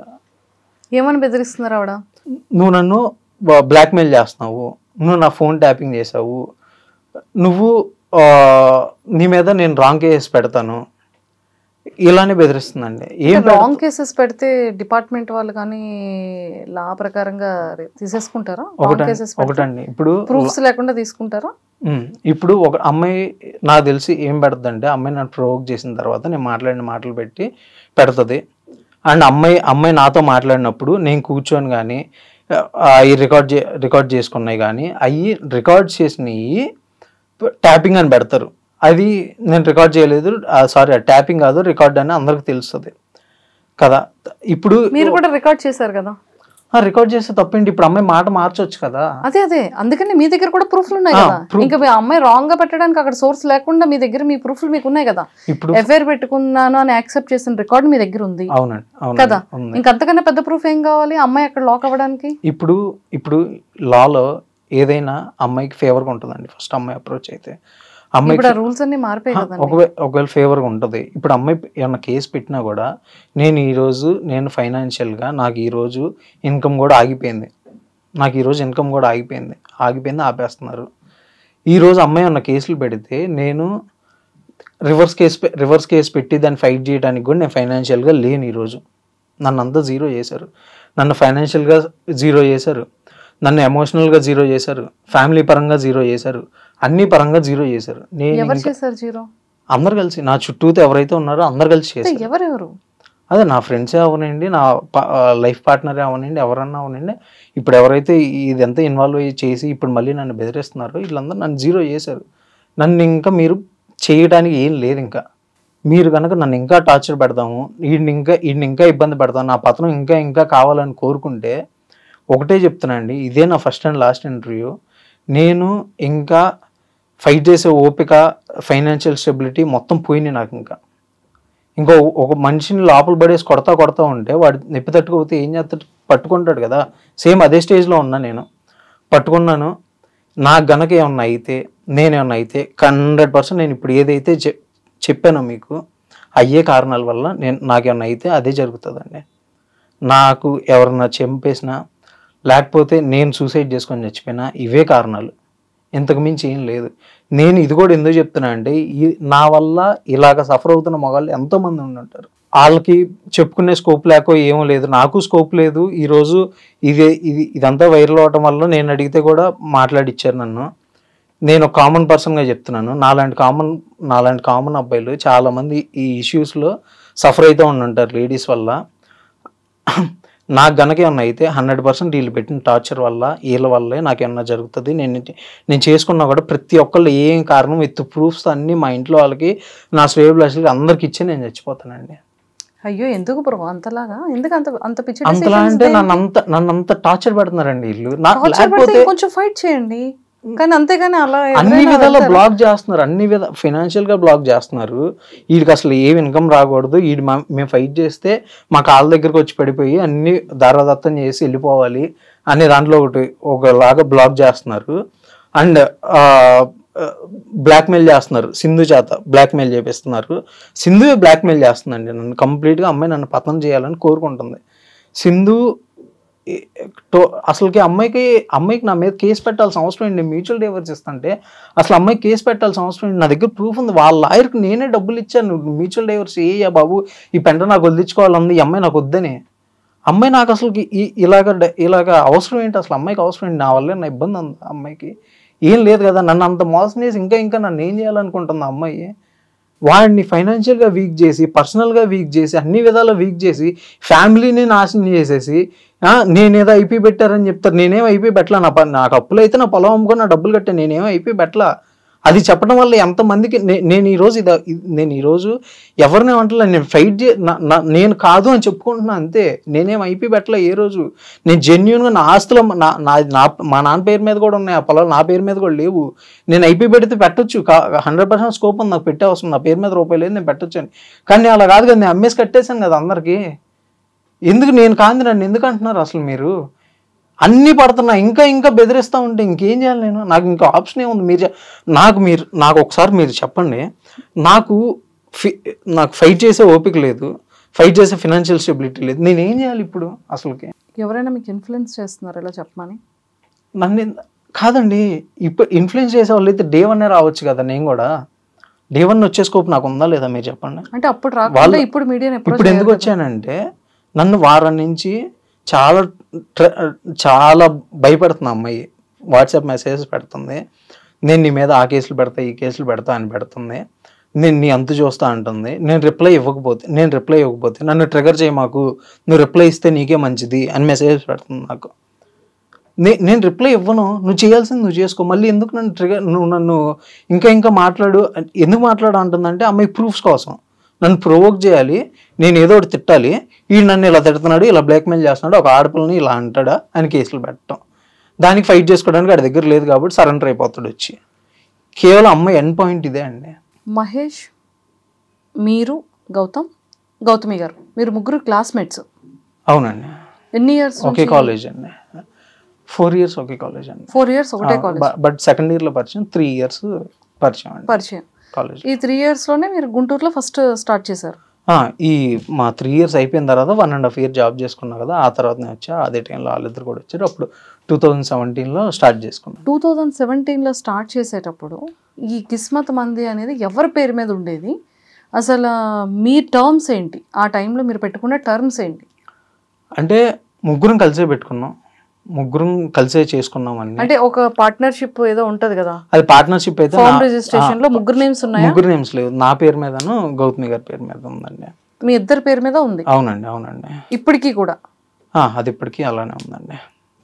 ఏమని బెదిరిస్తున్నారు ఆవిడ?
నువ్వు నన్ను బ్లాక్మెయిల్ చేస్తున్నావు, నువ్వు నా ఫోన్ ట్యాపింగ్ చేసావు, నువ్వు నీ మీద నేను రాంగ్ కేసెస్ పెడతాను, ఇలానే బెదిరిస్తుందండి.
రాంగ్ కేసెస్ పెడితే డిపార్ట్మెంట్ వాళ్ళు కానీ లా ప్రకారంగా తీసేసుకుంటారా?
ఒకటండి, ఇప్పుడు
ప్రూఫ్స్ లేకుండా తీసుకుంటారా?
ఇప్పుడు ఒక అమ్మాయి నాకు తెలిసి ఏం పెడతంటే, అమ్మాయి నన్ను ప్రొవోక్ చేసిన తర్వాత నేను మాట్లాడిన మాటలు పెట్టి పెడుతుంది. అండ్ అమ్మాయి నాతో మాట్లాడినప్పుడు నేను కూర్చొని కానీ అవి రికార్డ్ చేసుకున్నాయి, కానీ అవి రికార్డ్ చేసినవి ట్యాపింగ్ అని పెడతారు. అది నేను రికార్డ్ చేయలేదు, సారీ ట్యాపింగ్ కాదు రికార్డ్ అని అందరికి తెలుస్తుంది కదా. ఇప్పుడు
మీరు కూడా రికార్డ్ చేశారు కదా,
రికార్డ్ చేస్తే తప్పేంటి? ఇప్పుడు అమ్మాయి మాట మార్చొచ్చు కదా.
అదే అందుకని మీ దగ్గర కూడా ప్రూఫ్లు ఉన్నాయి కదా. ఇంకా మీ అమ్మాయి రాంగ్ గా పెట్టడానికి అక్కడ సోర్స్ లేకుండా మీ దగ్గర మీ ప్రూఫ్లు మీకు ఉన్నాయి కదా. ఇప్పుడు ఎఫ్ఐఆర్ పెట్టుకున్నాను అని యాక్సెప్ట్ చేసిన రికార్డ్ మీ దగ్గర ఉంది కదా. ఇంకంతకన్నా పెద్ద ప్రూఫ్ ఏం కావాలి అమ్మాయి అక్కడ లాక్ అవ్వడానికి?
ఇప్పుడు లాలో ఏదైనా అమ్మాయికి ఫేవర్గా ఉంటుందండి. ఫస్ట్ అమ్మాయి అప్రోచ్ అయితే అమ్మాయి
ఇప్పుడు ఆ రూల్స్ అన్ని మారిపోయి కదండి.
ఒకవేళ ఫేవర్గా ఉంటుంది. ఇప్పుడు అమ్మాయి ఏమన్నా కేసు పెట్టినా కూడా నేను ఫైనాన్షియల్గా నాకు ఈరోజు ఇన్కమ్ కూడా ఆగిపోయింది. ఆపేస్తున్నారు. ఈరోజు అమ్మాయి ఉన్న కేసులు పెడితే నేను రివర్స్ కేసు పెట్టి దాన్ని ఫైట్ చేయడానికి కూడా నేను ఫైనాన్షియల్గా లేను. ఈరోజు నన్ను అంతా జీరో చేశారు. నన్ను ఫైనాన్షియల్గా జీరో చేశారు, నన్ను ఎమోషనల్గా జీరో చేశారు, ఫ్యామిలీ పరంగా జీరో చేశారు, అన్ని పరంగా జీరో చేశారు.
ఎవరు చేశారు జీరో?
అందరు కలిసి, నా చుట్టూతో ఎవరైతే ఉన్నారో అందరు కలిసి చేశారు.
ఎవరెవరు?
అదే నా ఫ్రెండ్సే అవనండి, నా లైఫ్ పార్ట్నరే అవనండి, ఎవరన్నా అవనండి. ఇప్పుడు ఎవరైతే ఇదంతా ఇన్వాల్వ్ అయ్యి చేసి ఇప్పుడు మళ్ళీ నన్ను బెదిరిస్తున్నారో వీళ్ళందరూ నన్ను జీరో చేశారు. నన్ను ఇంకా మీరు చేయడానికి ఏం లేదు. ఇంకా మీరు కనుక నన్ను ఇంకా టార్చర్ పెడతాము, వీడిని ఇంకా ఇబ్బంది పెడతాము, నా పతనం ఇంకా కావాలని కోరుకుంటే ఒకటే చెప్తున్నా అండి, ఇదే నా ఫస్ట్ అండ్ లాస్ట్ ఇంటర్వ్యూ. నేను ఇంకా ఫైట్ చేసే ఓపిక, ఫైనాన్షియల్ స్టెబిలిటీ మొత్తం పోయింది నాకు. ఇంకా ఒక మనిషిని లోపల పడేసి కొడతా ఉంటే వాడు నొప్పి తట్టుకోకపోతే ఏం చేస్తాడు? పట్టుకుంటాడు కదా. సేమ్ అదే స్టేజ్లో ఉన్నా నేను. పట్టుకున్నాను. నాకు గనక ఏమన్నా అయితే, నేనేమన్నా అయితే 100% నేను ఇప్పుడు ఏదైతే చెప్పానో మీకు అయ్యే కారణాల వల్ల నాకేమన్నా అయితే అదే జరుగుతుందండి. నాకు ఎవరన్నా చంపేసినా లేకపోతే నేను సూసైడ్ చేసుకొని చచ్చిపోయినా ఇవే కారణాలు, ఇంతకు మించి ఏం లేదు. నేను ఇది కూడా ఎందుకు చెప్తున్నా అంటే నా వల్ల ఇలాగ సఫర్ అవుతున్న మగాళ్ళు ఎంతోమంది ఉంటారు. వాళ్ళకి చెప్పుకునే స్కోప్ లేకో ఏమో లేదు, నాకు స్కోప్ లేదు. ఈరోజు ఇదంతా వైరల్ అవటం వల్ల నేను అడిగితే కూడా మాట్లాడిచ్చారు నన్ను. నేను కామన్ పర్సన్గా చెప్తున్నాను, నాలాంటి కామన్ అబ్బాయిలు చాలామంది ఈ ఇష్యూస్లో సఫర్ అవుతూ ఉంటారు లేడీస్ వల్ల. నాకు గనక ఏమన్నా అయితే 100% వీళ్ళు పెట్టిన టార్చర్ వల్ల, వీళ్ళ వల్లే నాకేమన్నా జరుగుతుంది. నేను చేసుకున్నా కూడా ప్రతి ఒక్కళ్ళు ఏం కారణం విత్ ప్రూఫ్స్ అన్నీ మా ఇంట్లో వాళ్ళకి, నా శ్రేయభిలాషులకి అందరికి ఇచ్చి నేను చచ్చిపోతానండి.
అయ్యో ఎందుకు బ్రో అంతలాగా? ఎందుకు అంత పిచ్చి?
అంతలా అంటే నన్ను అంత టార్చర్ పెడుతున్నారండి వీళ్ళు.
కొంచెం ఫైట్ చేయండి, కానీ అంతేగాని అలా
అన్ని విధాలా బ్లాక్ చేస్తున్నారు, ఫైనాన్షియల్ గా బ్లాక్ చేస్తున్నారు. వీడికి అసలు ఏం ఇన్కమ్ రాకూడదు, మేము ఫైట్ చేస్తే మా కాళ్ళ దగ్గరకు వచ్చి పడిపోయి అన్ని దారాదత్తం చేసి వెళ్ళిపోవాలి అనే దాంట్లో ఒకలాగా బ్లాక్ చేస్తున్నారు. అండ్ బ్లాక్మెయిల్ చేస్తున్నారు, సింధు చేత బ్లాక్మెయిల్ చేపిస్తున్నారు. సింధు బ్లాక్మెయిల్ చేస్తుందండి నన్ను కంప్లీట్గా. అమ్మాయి నన్ను పతనం చేయాలని కోరుకుంటుంది. సింధు అసలుకి అమ్మాయికి నా మీద కేసు పెట్టాల్సిన అవసరం ఏంటి? మ్యూచువల్ డైవర్స్ ఇస్తుంటే అసలు అమ్మాయికి కేసు పెట్టాల్సిన అవసరం ఏంటి? నా దగ్గర ప్రూఫ్ ఉంది. వాళ్ళ లాయర్కి నేనే డబ్బులు ఇచ్చాను, మ్యూచువల్ డైవర్స్ ఏయ్యా బాబు ఈ పెంట నాకు వదిలించుకోవాలంది, ఈ అమ్మాయి నాకు వద్దని. అమ్మాయి నాకు అసలు ఇలాగ అవసరం ఏంటి? అసలు అమ్మాయికి అవసరం ఏంటి? నా వల్లే నా ఇబ్బంది ఉంది. అమ్మాయికి ఏం లేదు కదా. నన్ను అంత మోసం చేసి ఇంకా నన్ను ఏం చేయాలనుకుంటుంది అమ్మాయి? వాడిని ఫైనాన్షియల్గా వీక్ చేసి, పర్సనల్గా వీక్ చేసి, అన్ని విధాలా వీక్ చేసి, ఫ్యామిలీని నాశనం చేసేసి, నేనేదో ఐపీ పెట్టారని చెప్తారు. నేనేం ఐపీ పెట్టలా. నాకు అప్పులు అయితే నా పొలం అమ్ముకొని నా డబ్బులు కట్టాను, నేనేం ఐపీ పెట్టలా. అది చెప్పడం వల్ల ఎంతమందికి నేను ఈరోజు ఎవరిని అంటలే, నేను ఫైట్ నేను కాదు అని చెప్పుకుంటున్నా అంతే. నేనేం ఐపీ పెట్టలే ఏ రోజు. నేను జెన్యున్గా నా ఆస్తులు మా నాన్న పేరు మీద కూడా ఉన్నాయి, ఆ పొలాలు నా పేరు మీద కూడా లేవు. నేను ఐపీ పెడితే పెట్టొచ్చు, 100% స్కోప్ ఉంది, నాకు పెట్టే అవసరం, నా పేరు మీద రూపాయలు లేదు, నేను పెట్టొచ్చు అని. కానీ అలా కాదు కదా, నేను అమ్మేసి కట్టేశాను కదా అందరికీ. ఎందుకు నేను కాంది నన్ను ఎందుకు అంటున్నారు అసలు మీరు? అన్నీ పడుతున్నా, ఇంకా బెదిరిస్తూ ఉంటే ఇంకేం చేయాలి నేను? నాకు ఇంకా ఆప్షన్ ఏముంది? నాకు ఒకసారి మీరు చెప్పండి. నాకు ఫైట్ చేసే ఓపిక లేదు, ఫైట్ చేసే ఫైనాన్షియల్ స్టెబిలిటీ లేదు, నేనేం చేయాలి ఇప్పుడు? అసలుకి
ఎవరైనా మీకు ఇన్ఫ్లుయెన్స్ చేస్తున్నారు ఇలా చెప్పమని?
నన్ను కాదండి, ఇప్పుడు ఇన్ఫ్లుయెన్స్ చేసే వాళ్ళు అయితే డే 1 రావచ్చు కదా. నేను కూడా డే 1 వచ్చే స్కోప్ నాకు ఉందా లేదా మీరు చెప్పండి.
అంటే అప్పుడు రాకుండా ఇప్పుడు మీడియా
ఇప్పుడు ఎందుకు వచ్చానంటే, నన్ను వారం నుంచి చాలా భయపెడుతుంది అమ్మాయి. వాట్సాప్ మెసేజెస్ పెడుతుంది, నేను నీ మీద ఆ కేసులు పెడతా ఈ కేసులు పెడతా అని పెడుతుంది. నేను నీ అంతు చూస్తా అంటుంది. నేను రిప్లై ఇవ్వకపోతే నన్ను ట్రిగర్ చేయి, మాకు నువ్వు రిప్లై ఇస్తే నీకే మంచిది అని మెసేజెస్ పెడుతుంది నాకు. నేను రిప్లై ఇవ్వను, నువ్వు చేయాల్సింది నువ్వు చేసుకో, మళ్ళీ ఎందుకు నువ్వు నన్ను ఇంకా మాట్లాడు ఎందుకు మాట్లాడు అంటుందంటే అమ్మాయి ప్రూఫ్స్ కోసం నన్ను ప్రొవోక్ చేయాలి, నేను ఏదో ఒకటి తిట్టాలి, వీడు నన్ను ఇలా తిడుతున్నాడు, ఇలా బ్లాక్మెయిల్ చేస్తున్నాడు, ఒక ఆడపిల్లని ఇలా అంటాడా అని కేసులు పెట్టడం. దానికి ఫైట్ చేసుకోవడానికి వాడి దగ్గర లేదు కాబట్టి సరెండర్ అయిపోతాడు వచ్చి. కేవలం అమ్మాయి ఎండ్ పాయింట్ ఇదే అండి.
మహేష్, మీరు, గౌతమి గారు, మీరు ముగ్గురు క్లాస్మేట్స్?
అవునండి.
ఎన్ని ఇయర్స్?
ఒకే కాలేజ్ అండి. 4 years ఒకే కాలేజ్ అండి.
4 years ఒకటే కాలేజ్.
బట్ సెకండ్ ఇయర్లో పరిచయం, 3 years పరిచయం అండి
పరిచయం.
కాలేజ్.
ఈ 3 ఇయర్స్లోనే మీరు గుంటూరులో ఫస్ట్ స్టార్ట్ చేశారు.
ఈ మా 3 ఇయర్స్ అయిపోయిన తర్వాత 1.5 ఇయర్ జాబ్ చేసుకున్నా కదా, ఆ తర్వాత నేను వచ్చా. అదే టైంలో వాళ్ళిద్దరు కూడా వచ్చారు. అప్పుడు 2017లో స్టార్ట్ చేసుకున్నాను.
2017లో స్టార్ట్ చేసేటప్పుడు ఈ కిస్మత్ మంది అనేది ఎవరి పేరు మీద ఉండేది? అసలు మీ టర్మ్స్ ఏంటి? ఆ టైంలో మీరు పెట్టుకున్న టర్మ్స్ ఏంటి?
అంటే ముగ్గురం కలిసే పెట్టుకున్నాం, ముగ్గురం కలిసే చేసుకున్నాం అన్ని.
అంటే ఒక పార్ట్నర్షిప్ ఏదో ఉంటది కదా,
అది పార్ట్నర్షిప్ అయితే
ఫార్మ్ రిజిస్ట్రేషన్ లో ముగ్గురు నేమ్స్ ఉన్నాయా?
ముగ్గురు నేమ్స్ లేవు. నా పేరు మీదను గౌతమి గారి పేరు మీద ఉందండి.
మీ ఇద్దరు పేరు మీద ఉంది?
అవునండి, అవునండి.
ఇప్పటికీ కూడా?
అది ఇప్పటికీ అలానే ఉందండి.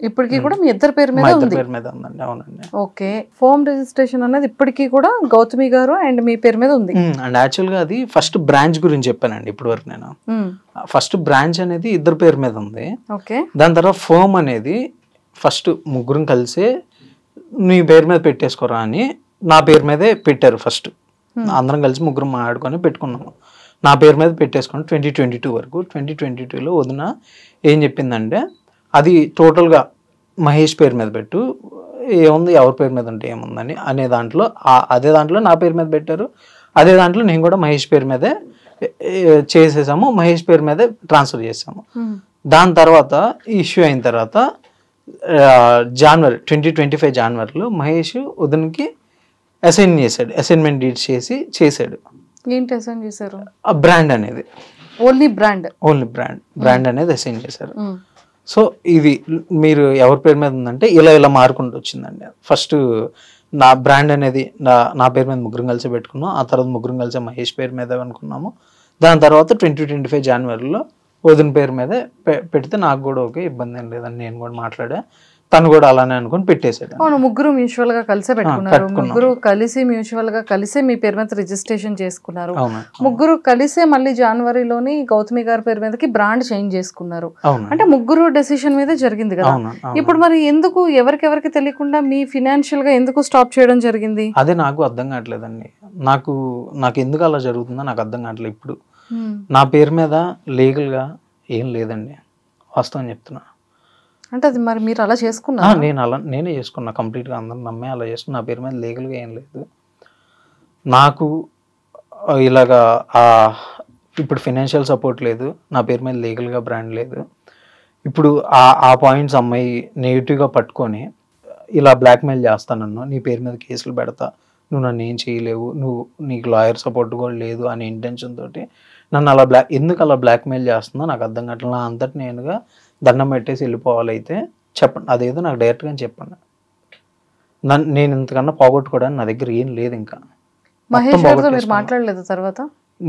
ఇప్పటికీ కూడా మీ ఇద్దరు పేరు మీద
మా ఇద్దరి
ఉంది?
పేరు మీద ఉందండి. అవునండి.
ఓకే. ఫార్మ్ రిజిస్ట్రేషన్ అనేది ఇప్పటికీ కూడా గౌతమి గారు అండ్ మీ పేరు మీద ఉంది?
అండ్ యాక్చువల్గా అది ఫస్ట్ బ్రాంచ్ గురించి చెప్పానండి ఇప్పుడు వరకు. నేను ఫస్ట్ బ్రాంచ్ అనేది ఇద్దరు పేరు మీద ఉంది.
ఓకే.
దాని తర్వాత ఫర్మ్ అనేది ఫస్ట్ ముగ్గురం కలిసే నీ పేరు మీద పెట్టేసుకోరా అని నా పేరు మీదే పెట్టారు ఫస్ట్. అందరం కలిసి ముగ్గురం మాట్లాడుకొని పెట్టుకున్నాము. నా పేరు మీద పెట్టేసుకొని 2022 వరకు. 2022లో వదిన ఏం చెప్పిందంటే, అది టోటల్గా మహేష్ పేరు మీద పెట్టు, ఏముంది ఎవరి పేరు మీద ఉంటే ఏముందని అనే దాంట్లో అదే దాంట్లో నా పేరు మీద పెట్టారు. అదే దాంట్లో నేను కూడా మహేష్ పేరు మీదే చేసేసాము, మహేష్ పేరు మీదే ట్రాన్స్ఫర్ చేసాము. దాని తర్వాత ఇష్యూ అయిన తర్వాత జనవరి 2025 జనవరిలో మహేష్ వదినకి అసైన్ చేశాడు, అసైన్మెంట్ డీడ్ చేశాడు.
ఏంటి అసైన్ చేశారు?
ఆ బ్రాండ్ అనేది,
ఓన్లీ బ్రాండ్
అనేది అసైన్ చేశారు. సో ఇది మీరు ఎవరి పేరు మీద ఉందంటే ఇలా మారుకుంటూ వచ్చిందండి. ఫస్ట్ నా బ్రాండ్ అనేది నా పేరు మీద ముగ్గురం కలిసి పెట్టుకున్నాం. ఆ తర్వాత ముగ్గురం కలిసి మహేష్ పేరు మీద అనుకున్నాము. దాని తర్వాత 2025 జనవరిలో వదిన పేరు మీద పెడితే నాకు కూడా ఓకే, ఇబ్బంది ఏం లేదని నేను కూడా మాట్లాడా. తను కూడా అలానే అనుకుని పెట్టేశాడు.
అవును, ముగ్గురు మ్యూచువల్ గా కలిసే పెట్టుకున్నారు. ముగ్గురు కలిసి మ్యూచువల్ గా కలిసే మీ పేరు మీద రిజిస్ట్రేషన్ చేసుకున్నారు. ముగ్గురు కలిసే మళ్ళీ జనవరిలోని గౌతమి గారి పేరు మీదకి బ్రాండ్ చేంజ్ చేసుకున్నారు. అంటే ముగ్గురు డెసిషన్ మీదే జరిగింది కదా. ఇప్పుడు మరి ఎందుకు ఎవరికి తెలియకుండా మీ ఫినాన్షియల్ గా ఎందుకు స్టాప్ చేయడం జరిగింది?
అదే నాకు అర్థం కావట్లేదండి. నాకు ఎందుకు అలా జరుగుతుందో నాకు అర్థం కావట్లేదు. ఇప్పుడు నా పేరు మీద లీగల్ గా ఏం లేదండి, వాస్తవం చెప్తున్నా.
అంటే అది మరి మీరు అలా చేసుకున్నా?
నేనే చేసుకున్నా కంప్లీట్గా, అందరం నమ్మే అలా చేసుకున్నా. నా పేరు మీద లీగల్గా ఏం లేదు. నాకు ఇలాగా ఇప్పుడు ఫినాన్షియల్ సపోర్ట్ లేదు, నా పేరు మీద లీగల్గా బ్రాండ్ లేదు. ఇప్పుడు ఆ పాయింట్స్ అమ్మాయి నెగిటివ్గా పట్టుకొని ఇలా బ్లాక్మెయిల్ చేస్తానన్ను, నీ పేరు మీద కేసులు పెడతా, నువ్వు నన్ను ఏం చేయలేవు, నీకు లాయర్ సపోర్ట్ కూడా లేదు అనే ఇంటెన్షన్ తోటి నన్ను ఎందుకు అలా బ్లాక్మెయిల్ చేస్తుందో నాకు అర్థం కావట్లేదు. నా అంతటి నేనుగా దండం పెట్టేసి వెళ్ళిపోవాలైతే చెప్పండి, అదేదో నాకు డైరెక్ట్గా చెప్పండి. నేను ఇంతకన్నా పోగొట్టుకోవడానికి నా దగ్గర ఏం లేదు. ఇంకా
మాట్లాడలేదు తర్వాత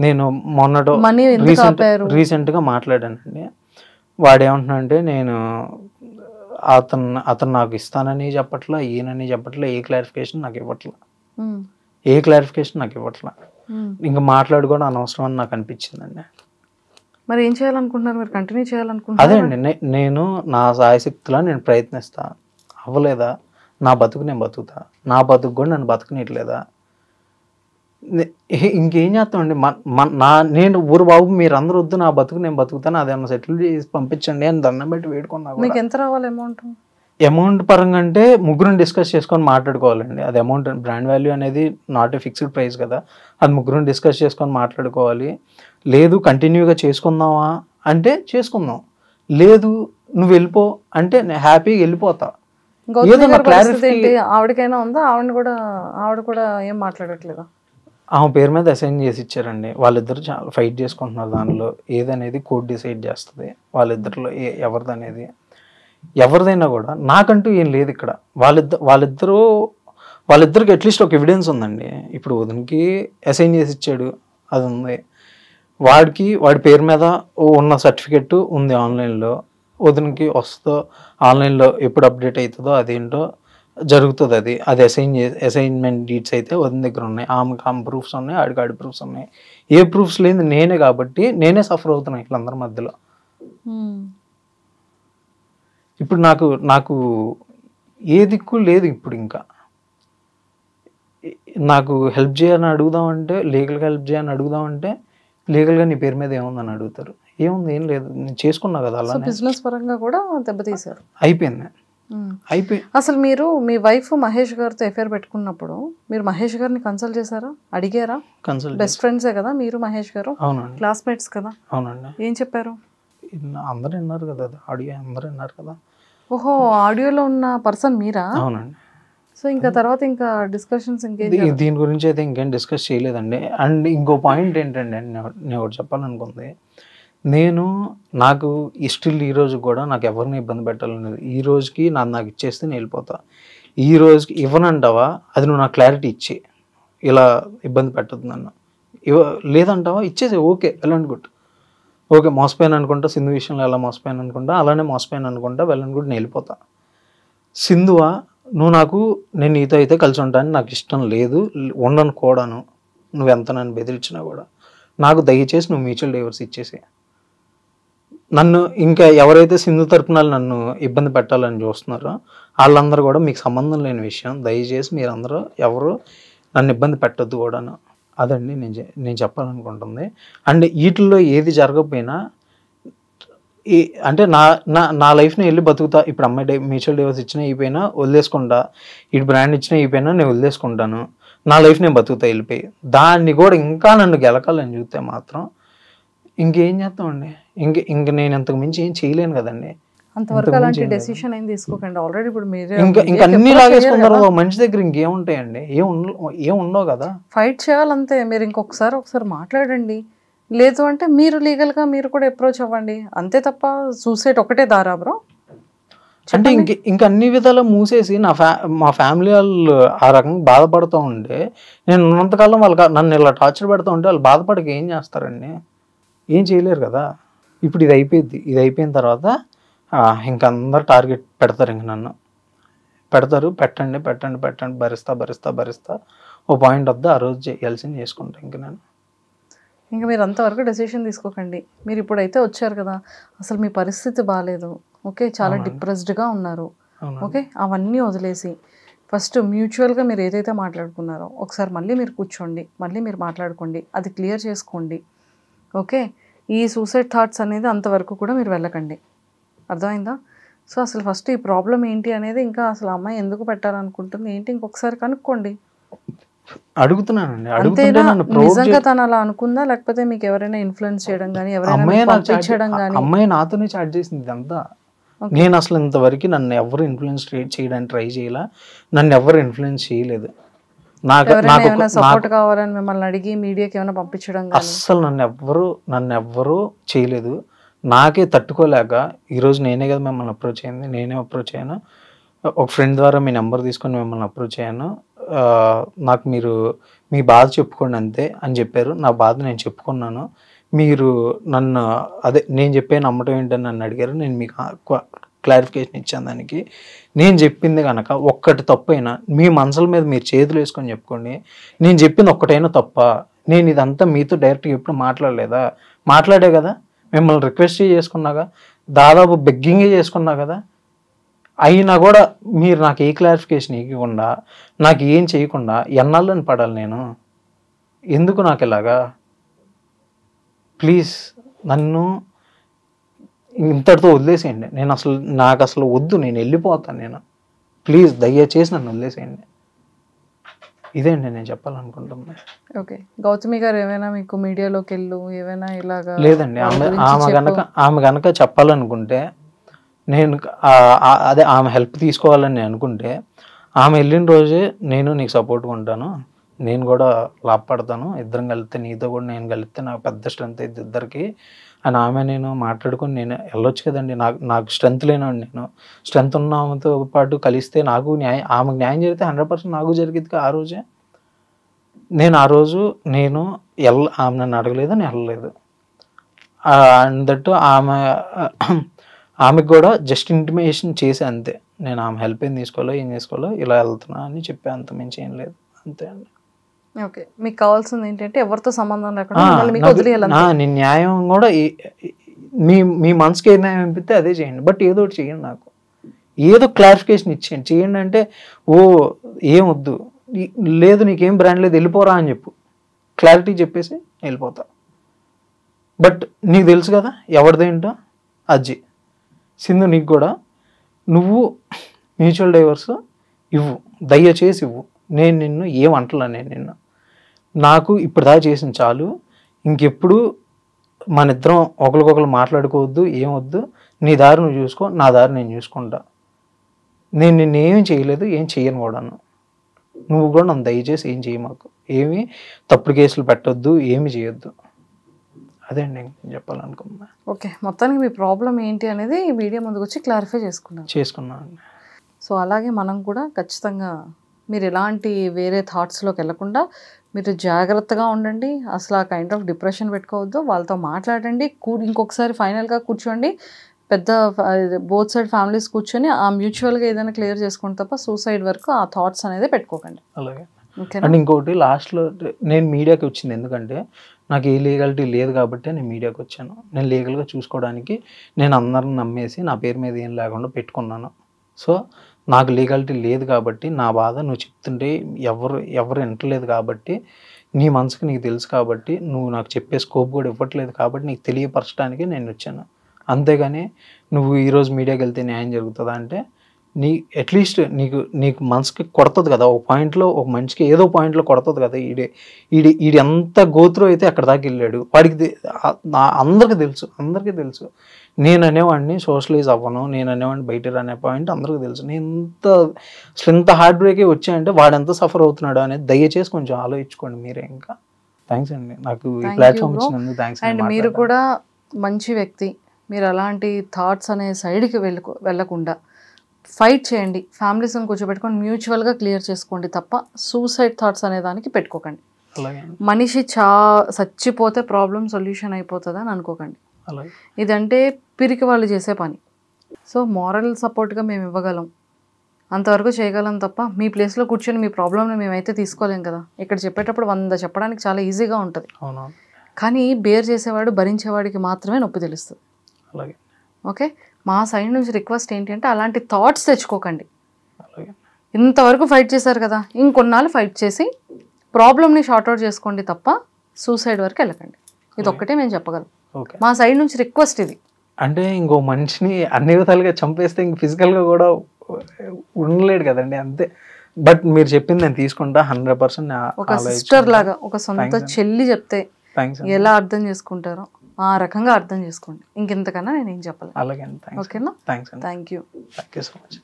నేను మొన్నటో రీసెంట్గా మాట్లాడానండి. వాడేమంటున్నా అంటే, నేను అతను నాకు ఇస్తానని చెప్పట్లా, ఈయనని చెప్పట్లా, ఏ క్లారిఫికేషన్ నాకు ఇవ్వట్లా. ఇంకా మాట్లాడుకోవడం అనవసరం అని నాకు అనిపించిందండి.
మరి ఏం చేయాలనుకుంటున్నారు మీరు? కంటిన్యూ చేయాలనుకుంటున్నారు?
అదే అండి, నేను నా సాయశక్తిలో నేను ప్రయత్నిస్తా. అవ్వలేదా, నా బతుకు నేను బతుకుతా. నా బతుకు కూడా నన్ను బతుకునేట్లేదా, ఇంకేం చేస్తామండి. నేను ఊరు బాబు మీరందరూ వద్దు, నా బతుకు నేను బతుకుతాను, అదేమన్నా సెటిల్ చేసి పంపించండి అని దండం పెట్టి వేడుకున్నా.
మీకు ఎంత రావాలి
అమౌంట్ పరంగా అంటే ముగ్గురం డిస్కస్ చేసుకొని మాట్లాడుకోవాలండి. అది అమౌంట్, బ్రాండ్ వాల్యూ అనేది నాట్ ఏ ఫిక్స్డ్ ప్రైస్ కదా, అది ముగ్గురం డిస్కస్ చేసుకొని మాట్లాడుకోవాలి. లేదు కంటిన్యూగా చేసుకుందామా అంటే చేసుకుందాం, లేదు నువ్వు వెళ్ళిపో అంటే నేను హ్యాపీగా వెళ్ళిపోతా.
ఆవిడకైనా ఉందా? ఆవిడ కూడా ఏం మాట్లాడట్లేదా?
ఆమె పేరు మీద అసైన్ చేసి ఇచ్చారండి. వాళ్ళిద్దరు చాలా ఫైట్ చేసుకుంటున్నారు. దానిలో ఏదనేది కోర్ట్ డిసైడ్ చేస్తుంది. వాళ్ళిద్దరిలో ఎవరిదైనా కూడా నాకంటూ ఏం లేదు ఇక్కడ. వాళ్ళిద్దరికి అట్లీస్ట్ ఒక ఎవిడెన్స్ ఉందండి. ఇప్పుడు వదినకి అసైన్ చేసి ఇచ్చాడు, అది ఉంది. వాడి పేరు మీద ఉన్న సర్టిఫికెట్ ఉంది ఆన్లైన్లో. వదినకి వస్తుందో ఆన్లైన్లో ఎప్పుడు అప్డేట్ అవుతుందో అదేంటో జరుగుతుంది. అది అసైన్మెంట్ డీట్స్ అయితే వదిన దగ్గర ఉన్నాయి. ఆమె ప్రూఫ్స్ ఉన్నాయి, ఆడి ప్రూఫ్స్ ఉన్నాయి. ఏ ప్రూఫ్స్ లేదు నేనే, కాబట్టి నేనే సఫర్ అవుతున్నాను వీళ్ళందరి మధ్యలో. ఇప్పుడు నాకు ఏ దిక్కు లేదు. ఇప్పుడు ఇంకా నాకు హెల్ప్ చేయాలని అడుగుదామంటే, లీగల్గా హెల్ప్ చేయాలని అడుగుదామంటే, లీగల్గా నీ పేరు మీద ఏముందని అడుగుతారు. ఏముంది, ఏం లేదు, నేను చేసుకున్నా కదా. అలా
బిజినెస్ పరంగా కూడా దెబ్బతీశారు.
అయిపోయింది. అయిపోయి
అసలు మీరు మీ వైఫ్ మహేష్ గారితో ఎఫ్ఐఆర్ పెట్టుకున్నప్పుడు మీరు మహేష్ గారిని కన్సల్ట్ చేశారా, అడిగారా?
కన్సల్ట్
బెస్ట్ ఫ్రెండ్సే కదా మీరు మహేష్ గారు,
అవునండి
క్లాస్మేట్స్ కదా,
అవునండి
ఏం చెప్పారు?
అందరూ విన్నారు కదా, అది ఆడియో అందరూ విన్నారు కదా.
ఓహో, ఆడియోలో ఉన్న పర్సన్ మీరా?
అవునండి.
సో ఇంకా తర్వాత ఇంకా డిస్కషన్స్ ఇంకేం
దీని గురించి అయితే ఇంకేం డిస్కస్ చేయలేదండి. అండ్ ఇంకో పాయింట్ ఏంటంటే నేను ఒకటి చెప్పాలనుకుంది, నాకు స్టిల్ ఈ రోజు కూడా నాకు ఎవరిని ఇబ్బంది పెట్టాలని, ఈ రోజుకి నాకు ఇచ్చేస్తే నేను వెళ్ళిపోతా. ఈ రోజుకి ఇవ్వనంటావా, అది నువ్వు నాకు క్లారిటీ ఇచ్చి ఇలా ఇబ్బంది పెట్టద్దు నన్ను, లేదంటావా ఇచ్చేసి okay well and good, okay మోసపోయాను అనుకుంటా, సింధు విషయంలో ఎలా మోసపోయాను అనుకుంటా అలానే మోసపోయాను అనుకుంటా, వెల్ అండ్ గుడ్ నేను వెళ్ళిపోతా. సింధువా నేను నీతో అయితే కలిసి ఉంటాను, నాకు ఇష్టం లేదు, ఉండను కూడాను, నువ్వెంత నన్ను బెదిరించినా కూడా నాకు దయచేసి నువ్వు మ్యూచువల్ డైవర్స్ ఇచ్చేసి, నన్ను ఇంకా ఎవరైతే సింధు తరపున నన్ను ఇబ్బంది పెట్టాలని చూస్తున్నారో వాళ్ళందరూ కూడా మీకు సంబంధం లేని విషయం, దయచేసి మీరందరూ ఎవరు నన్ను ఇబ్బంది పెట్టద్దు కూడాను. అదండి నేను చెప్పాలనుకుంటుంది. అండ్ వీటిల్లో ఏది జరగకపోయినా అంటే నా లైఫ్ని వెళ్ళి బతుకుతా. ఇప్పుడు అమ్మాయి మ్యూచువల్ డైవర్స్ ఇచ్చినా అయిపోయినా వదిలేసుకుంటా, ఇటు బ్రాండ్ ఇచ్చినా అయిపోయినా నేను వదిలేసుకుంటాను, నా లైఫ్ నేను బతుకుతా వెళ్ళిపోయి. దాన్ని కూడా ఇంకా నన్ను గెలకాలని చూస్తే మాత్రం ఇంకేం చేస్తామండి, ఇంక నేను ఇంతకు మించి ఏం చేయలేను కదండి.
అంతవరకు అలాంటి డెసిషన్ ఏం తీసుకోకండి. ఆల్రెడీ ఇప్పుడు మీరే
ఇంకా అన్ని లాగేసుకున్నారు మనిషి దగ్గర, ఇంకేముంటాయండి, ఏం ఉండవు కదా.
ఫైట్ చేయాలంతే. మీరు ఒకసారి మాట్లాడండి, లేదు అంటే మీరు లీగల్గా మీరు కూడా అప్రోచ్ అవ్వండి, అంతే తప్ప సూసైడ్ ఒకటే దారా బ్రో.
అంటే ఇంక అన్ని విధాలు మూసేసి మా ఫ్యామిలీ వాళ్ళు ఆ రకంగా బాధపడుతూ ఉంటే, నేను ఉన్నంతకాలం వాళ్ళకి నన్ను ఇలా టార్చర్ పెడుతూ ఉంటే వాళ్ళు బాధపడక ఏం చేస్తారండి, ఏం చేయలేరు కదా. ఇప్పుడు ఇది అయిపోయిన తర్వాత ఇంక అందరు టార్గెట్ పెడతారు, ఇంక నన్ను పెడతారు, పెట్టండి భరిస్తా ఓ పాయింట్ వద్ద ఆ రోజు చేయాల్సింది చేసుకుంటా.
ఇంకా మీరు అంతవరకు డెసిషన్ తీసుకోకండి. మీరు ఇప్పుడైతే వచ్చారు కదా, అసలు మీ పరిస్థితి బాగాలేదు, ఓకే, చాలా డిప్రెస్డ్గా ఉన్నారు, ఓకే, అవన్నీ వదిలేసి ఫస్ట్ మ్యూచువల్గా మీరు ఏదైతే మాట్లాడుకున్నారో ఒకసారి మళ్ళీ మీరు కూర్చోండి, మళ్ళీ మీరు మాట్లాడుకోండి, అది క్లియర్ చేసుకోండి, ఓకే. ఈ సూసైడ్ థాట్స్ అనేది అంతవరకు కూడా మీరు వెళ్ళకండి, అర్థమైందా? సో అసలు ఫస్ట్ ఈ ప్రాబ్లం ఏంటి అనేది, ఇంకా అసలు అమ్మాయి ఎందుకు పెట్టాలనుకుంటుంది ఏంటి ఇంకొకసారి కనుక్కోండి.
అడుగుతున్నానండి,
నిజంగా తను అలా అనుకుందా, లేకపోతే మీకు ఎవరైనా ఇన్ఫ్లుయెన్స్ చేయడం కానీ, ఎవరైనా పంపించడం కానీ?
అమ్మాయి నాతోనే చాట్ చేసింది ఇదంతా. నేను అసలు ఇంతవరకు నన్ను ఎవరు ఇన్ఫ్లుయెన్స్ చేయడానికి ట్రై చేయాల, నన్ను ఎవరు ఇన్ఫ్లుయెన్స్ చేయలేదు.
సపోర్ట్ కావాలని మిమ్మల్ని అడిగి మీడియాకి ఏమైనా పంపించడం
అస్సలు నన్ను ఎవ్వరు చేయలేదు. నాకే తట్టుకోలేక ఈరోజు నేనే కదా మిమ్మల్ని అప్రోచ్ అయ్యింది, నేనే అప్రోచ్ అయ్యాను. ఒక ఫ్రెండ్ ద్వారా మీ నెంబర్ తీసుకొని మిమ్మల్ని అప్రోచ్ అయ్యాను. నాకు మీరు మీ బాధ చెప్పుకోండి అంతే అని చెప్పారు. నా బాధ నేను చెప్పుకున్నాను. మీరు నన్ను నేను చెప్పే నమ్మటం ఏంటని నన్ను అడిగారు. నేను మీకు క్లారిఫికేషన్ ఇచ్చాను. దానికి నేను చెప్పింది కనుక ఒక్కటి తప్పైనా మీ మనసుల మీద మీరు చేతులు వేసుకొని చెప్పుకోండి. నేను చెప్పింది ఒక్కటైనా తప్ప, నేను ఇదంతా మీతో డైరెక్ట్గా ఎప్పుడు మాట్లాడలేదా? మాట్లాడే కదా, మిమ్మల్ని రిక్వెస్ట్ చేసుకున్నాగా, దాదాపు బెగ్గింగే చేసుకున్నా కదా. అయినా కూడా మీరు నాకు ఏ క్లారిఫికేషన్ ఇవ్వకుండా, నాకు ఏం చేయకుండా ఎన్నాళ్ళని పడాలి నేను? ఎందుకు నాకు ఇలాగా? ప్లీజ్ నన్ను ఇంతటితో వదిలేసేయండి. నాకు అసలు వద్దు, నేను వెళ్ళిపోతాను. నేను ప్లీజ్ దయచేసి నన్ను వదిలేసేయండి. ఇదేంటి నేను చెప్పాలనుకుంటున్నా.
ఓకే, గౌతమి గారు ఏమైనా మీకు మీడియాలోకి ఏమైనా ఇలాగా?
లేదండి, ఆమె గనక చెప్పాలనుకుంటే, నేను ఆమె హెల్ప్ తీసుకోవాలని నేను అనుకుంటే, ఆమె వెళ్ళిన రోజే నేను నీకు సపోర్ట్గా ఉంటాను, నేను కూడా లాభపడతాను, ఇద్దరం కలిస్తే, నీతో కూడా నేను కలిస్తే నాకు పెద్ద స్ట్రెంత్ అయితే ఇద్దరికి అని ఆమె నేను మాట్లాడుకొని నేను వెళ్ళొచ్చు కదండి. నాకు స్ట్రెంత్ లేనండి. నేను స్ట్రెంత్ ఉన్న ఆమెతో పాటు కలిస్తే ఆమెకు న్యాయం జరిగితే 100% నాకు జరిగింది. ఆ రోజే ఆ రోజు ఆమె నన్ను అడగలేదు, నేను వెళ్ళలేదు. అందట్టు ఆమెకు కూడా జస్ట్ ఇంటిమేషన్ చేసి అంతే, నేను ఆమె హెల్ప్ ఏం తీసుకోవాలో ఏం చేసుకోవాలో ఇలా వెళ్తున్నా అని చెప్పి, అంత మించి ఏం లేదు, అంతే అండి.
ఓకే, మీకు కావాల్సింది ఏంటంటే ఎవరితో సంబంధం లేకుండా
నేను న్యాయం కూడా మీ మనసుకి ఏ న్యాయం అనిపిస్తే అదే చేయండి, బట్ ఏదో ఒకటి చేయండి, నాకు ఏదో క్లారిఫికేషన్ చేయండి. అంటే ఏం వద్దు, లేదు నీకేం బ్రాండ్ లేదు వెళ్ళిపోరా అని చెప్పు, క్లారిటీ చెప్పేసి వెళ్ళిపోతా. బట్ నీకు తెలుసు కదా ఎవరిదేంటో. అజ్జి సింధు, నీకు కూడా నువ్వు మ్యూచువల్ డైవర్స్ ఇవ్వు, దయచేసి ఇవ్వు. నేను నిన్ను ఏమంటలా, నేను నిన్ను నాకు ఇప్పుడు దాకా చేసిన చాలు, ఇంకెప్పుడు మన ఇద్దరం ఒకరికొకరు మాట్లాడుకోవద్దు, ఏమొద్దు. నీ దారి నువ్వు చూసుకో, నా దారి నేను చూసుకుంటా. నేను నిన్ను ఏం చేయలేదు, ఏం చెయ్యను కూడాను. నువ్వు కూడా నన్ను దయచేసి ఏం చేయ, మాకు ఏమి తప్పుడు కేసులు పెట్టొద్దు, ఏమి చేయొద్దు. అదే అండి నేను చెప్పాలనుకున్నా.
ఓకే, మొత్తానికి మీ ప్రాబ్లం ఏంటి అనేది ఈ వీడియో ముందుకు వచ్చి క్లారిఫై
చేసుకున్నాను.
సో అలాగే మనం కూడా ఖచ్చితంగా మీరు ఎలాంటి వేరే థాట్స్లోకి వెళ్ళకుండా మీరు జాగ్రత్తగా ఉండండి. అసలు ఆ కైండ్ ఆఫ్ డిప్రెషన్ పెట్టుకోవద్దు. వాళ్ళతో మాట్లాడండి, ఇంకొకసారి ఫైనల్గా కూర్చోండి, పెద్ద బోత్ సైడ్ ఫ్యామిలీస్ కూర్చొని ఆ మ్యూచువల్గా ఏదైనా క్లియర్ చేసుకోండి తప్ప సూసైడ్ వరకు ఆ థాట్స్ అనేది పెట్టుకోకండి.
అలాగే. అండ్ ఇంకోటి లాస్ట్లో నేను మీడియాకి వచ్చింది ఎందుకంటే నాకు ఏ లీగాలిటీ లేదు కాబట్టి నేను మీడియాకి వచ్చాను. నేను లీగల్గా చూసుకోవడానికి నేను అందరిని నమ్మేసి నా పేరు మీద ఏం లేకుండా పెట్టుకున్నాను. సో నాకు లీగాలిటీ లేదు కాబట్టి నా బాధ నువ్వు చెప్తుంటే ఎవరు వింటలేదు కాబట్టి, నీ మనసుకి నీకు తెలుసు కాబట్టి, నువ్వు నాకు చెప్పే స్కోప్ కూడా ఇవ్వట్లేదు కాబట్టి నీకు తెలియపరచడానికి నేను వచ్చాను. అంతేగాని నువ్వు ఈరోజు మీడియాకి వెళ్తే న్యాయం జరుగుతుందా అంటే అట్లీస్ట్ నీకు మనసుకి కొడుతుంది కదా, ఒక పాయింట్లో ఒక మనిషికి ఏదో పాయింట్లో కొడుతుంది కదా. ఈడి ఎంత గోత్రో అయితే అక్కడ దాకా వెళ్ళాడు, వాడికి అందరికీ తెలుసు. నేను అనేవాడిని సోషలైజ్ అవ్వను, నేను అనేవాడిని బయట అనే పాయింట్ అందరికీ తెలుసు. నేను ఇంత హార్ట్ బ్రేకే వచ్చాయంటే వాడు ఎంత సఫర్ అవుతున్నాడు అనేది దయచేసి కొంచెం ఆలోచించుకోండి మీరే. ఇంకా థ్యాంక్స్ అండి నాకు ఈ ప్లాట్ఫామ్ ఇచ్చినందుకు. థ్యాంక్స్.
అండ్ మీరు కూడా మంచి వ్యక్తి, మీరు అలాంటి థాట్స్ అనే సైడ్కి వెళ్ళకుండా ఫైట్ చేయండి, ఫ్యామిలీస్ని కూర్చోబెట్టుకొని మ్యూచువల్గా క్లియర్ చేసుకోండి తప్ప సూసైడ్ థాట్స్ అనే దానికి పెట్టుకోకండి. మనిషి చచ్చిపోతే ప్రాబ్లం సొల్యూషన్ అయిపోతుంది అని అనుకోకండి. ఇదంటే పిరికి వాళ్ళు చేసే పని. సో మారల్ సపోర్ట్గా మేము ఇవ్వగలం, అంతవరకు చేయగలం తప్ప మీ ప్లేస్లో కూర్చొని మీ ప్రాబ్లమ్ని మేమైతే తీసుకోలేం కదా. ఇక్కడ చెప్పేటప్పుడు 100 చెప్పడానికి చాలా ఈజీగా ఉంటుంది, కానీ బేర్ చేసేవాడు భరించేవాడికి మాత్రమే నొప్పి తెలుస్తుంది. ఓకే, మా సైడ్ నుంచి రిక్వెస్ట్ ఏంటి అంటే అలాంటి థాట్స్ తెచ్చుకోకండి. ఇంతవరకు ఫైట్ చేశారు కదా, ఇంకొన్నాళ్ళు ఫైట్ చేసి ప్రాబ్లమ్ని షార్ట్అవుట్ చేసుకోండి తప్ప సూసైడ్ వరకు వెళ్ళకండి. ఇది ఒక్కటే మేము చెప్పగలం. మా సైడ్ నుంచి రిక్వెస్ట్ ఇది.
అంటే ఇంకో మనిషిని అన్ని విధాలుగా చంపేస్తే ఇంక ఫిజికల్గా కూడా ఉండలేడు కదండి, అంతే. బట్ మీరు చెప్పింది నేను తీసుకుంటా 100%.
ఒక సిస్టర్ లాగా, ఒక సొంత చెల్లి చెప్తే ఎలా అర్థం చేసుకుంటారో ఆ రకంగా అర్థం చేసుకోండి. ఇంకెంతకన్నా నేను ఏం చెప్పాలి.
అలాగే.
ఓకేనా?
Thank you so much.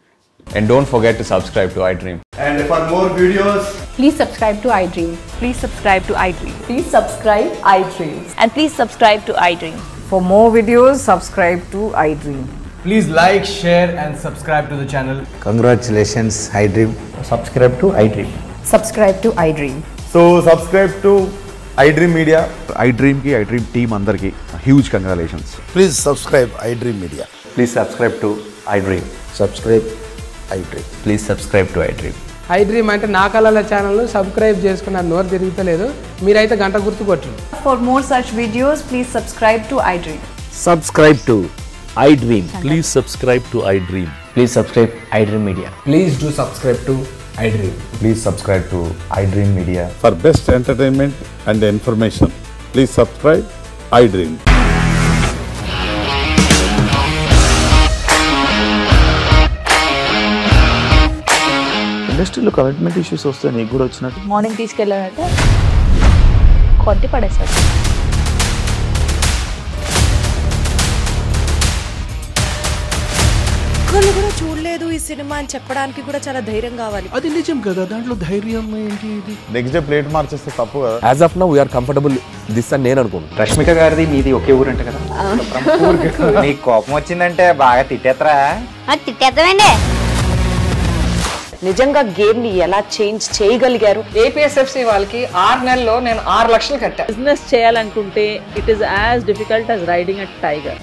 And don't forget to subscribe to iDream.
And for more videos,
please subscribe to iDream.
Please subscribe to iDream.
Please subscribe iDream.
And please subscribe to iDream.
For more videos, subscribe to iDream.
please like, share and subscribe to the channel.
Congratulations, iDream.
Subscribe to iDream.
Subscribe to iDream.
So subscribe to iDream Media.
iDream ki iDream team andarki huge congratulations.
Please subscribe iDream Media.
Please subscribe to iDream.
Subscribe iDream.
Please subscribe to iDream.
iDream అంటే నా కళల channel subscribe చేసుకున్న నోరు తిరుగుతలేదు, మీరైతే గంట గుర్తు కొట్టండి.
For more such videos, please subscribe to iDream.
Subscribe to iDream.
Please subscribe to iDream.
Please subscribe iDream Media.
Please do subscribe to iDream.
Please subscribe to iDream Media.
For best entertainment and information, please subscribe iDream. ఇండస్ట్రీలో commitment issues వస్తే నీకు కూడా వచ్చినట్టు
morning తీసుకెళ్ళాడంటే కొట్టి పడేశాడు.
ఒక్కళ్ళు కూడా చూడలేదు ఈ సినిమా అని చెప్పడానికి కూడా చాలా ధైర్యం కావాలి.
అది నిజం కదా, దాంట్లో ధైర్యం ఏంటి? ఇది
నెక్స్ట్ డే ప్లేట్ మార్చేస్తే తప్పు కదా.
As of now we are comfortable this అని నేను అనుకుంటున్నాను.
రష్మిక గారిది మీది ఒకే ఊరు అంటే కదా.
నీకు కోపం వచ్చిందంటే బాగా తిట్టేత్తరా?
తిట్టేద్దామండి.
నిజంగా గేమ్ ని ఎలా చేంజ్ చేయగలిగారు?
ఏపీఎస్ఎఫ్సి వాళ్ళకి 6 నెలల్లో నేను 6 లక్షలు కట్టా.
బిజినెస్ చేయాలనుకుంటే it is as difficult as riding a tiger.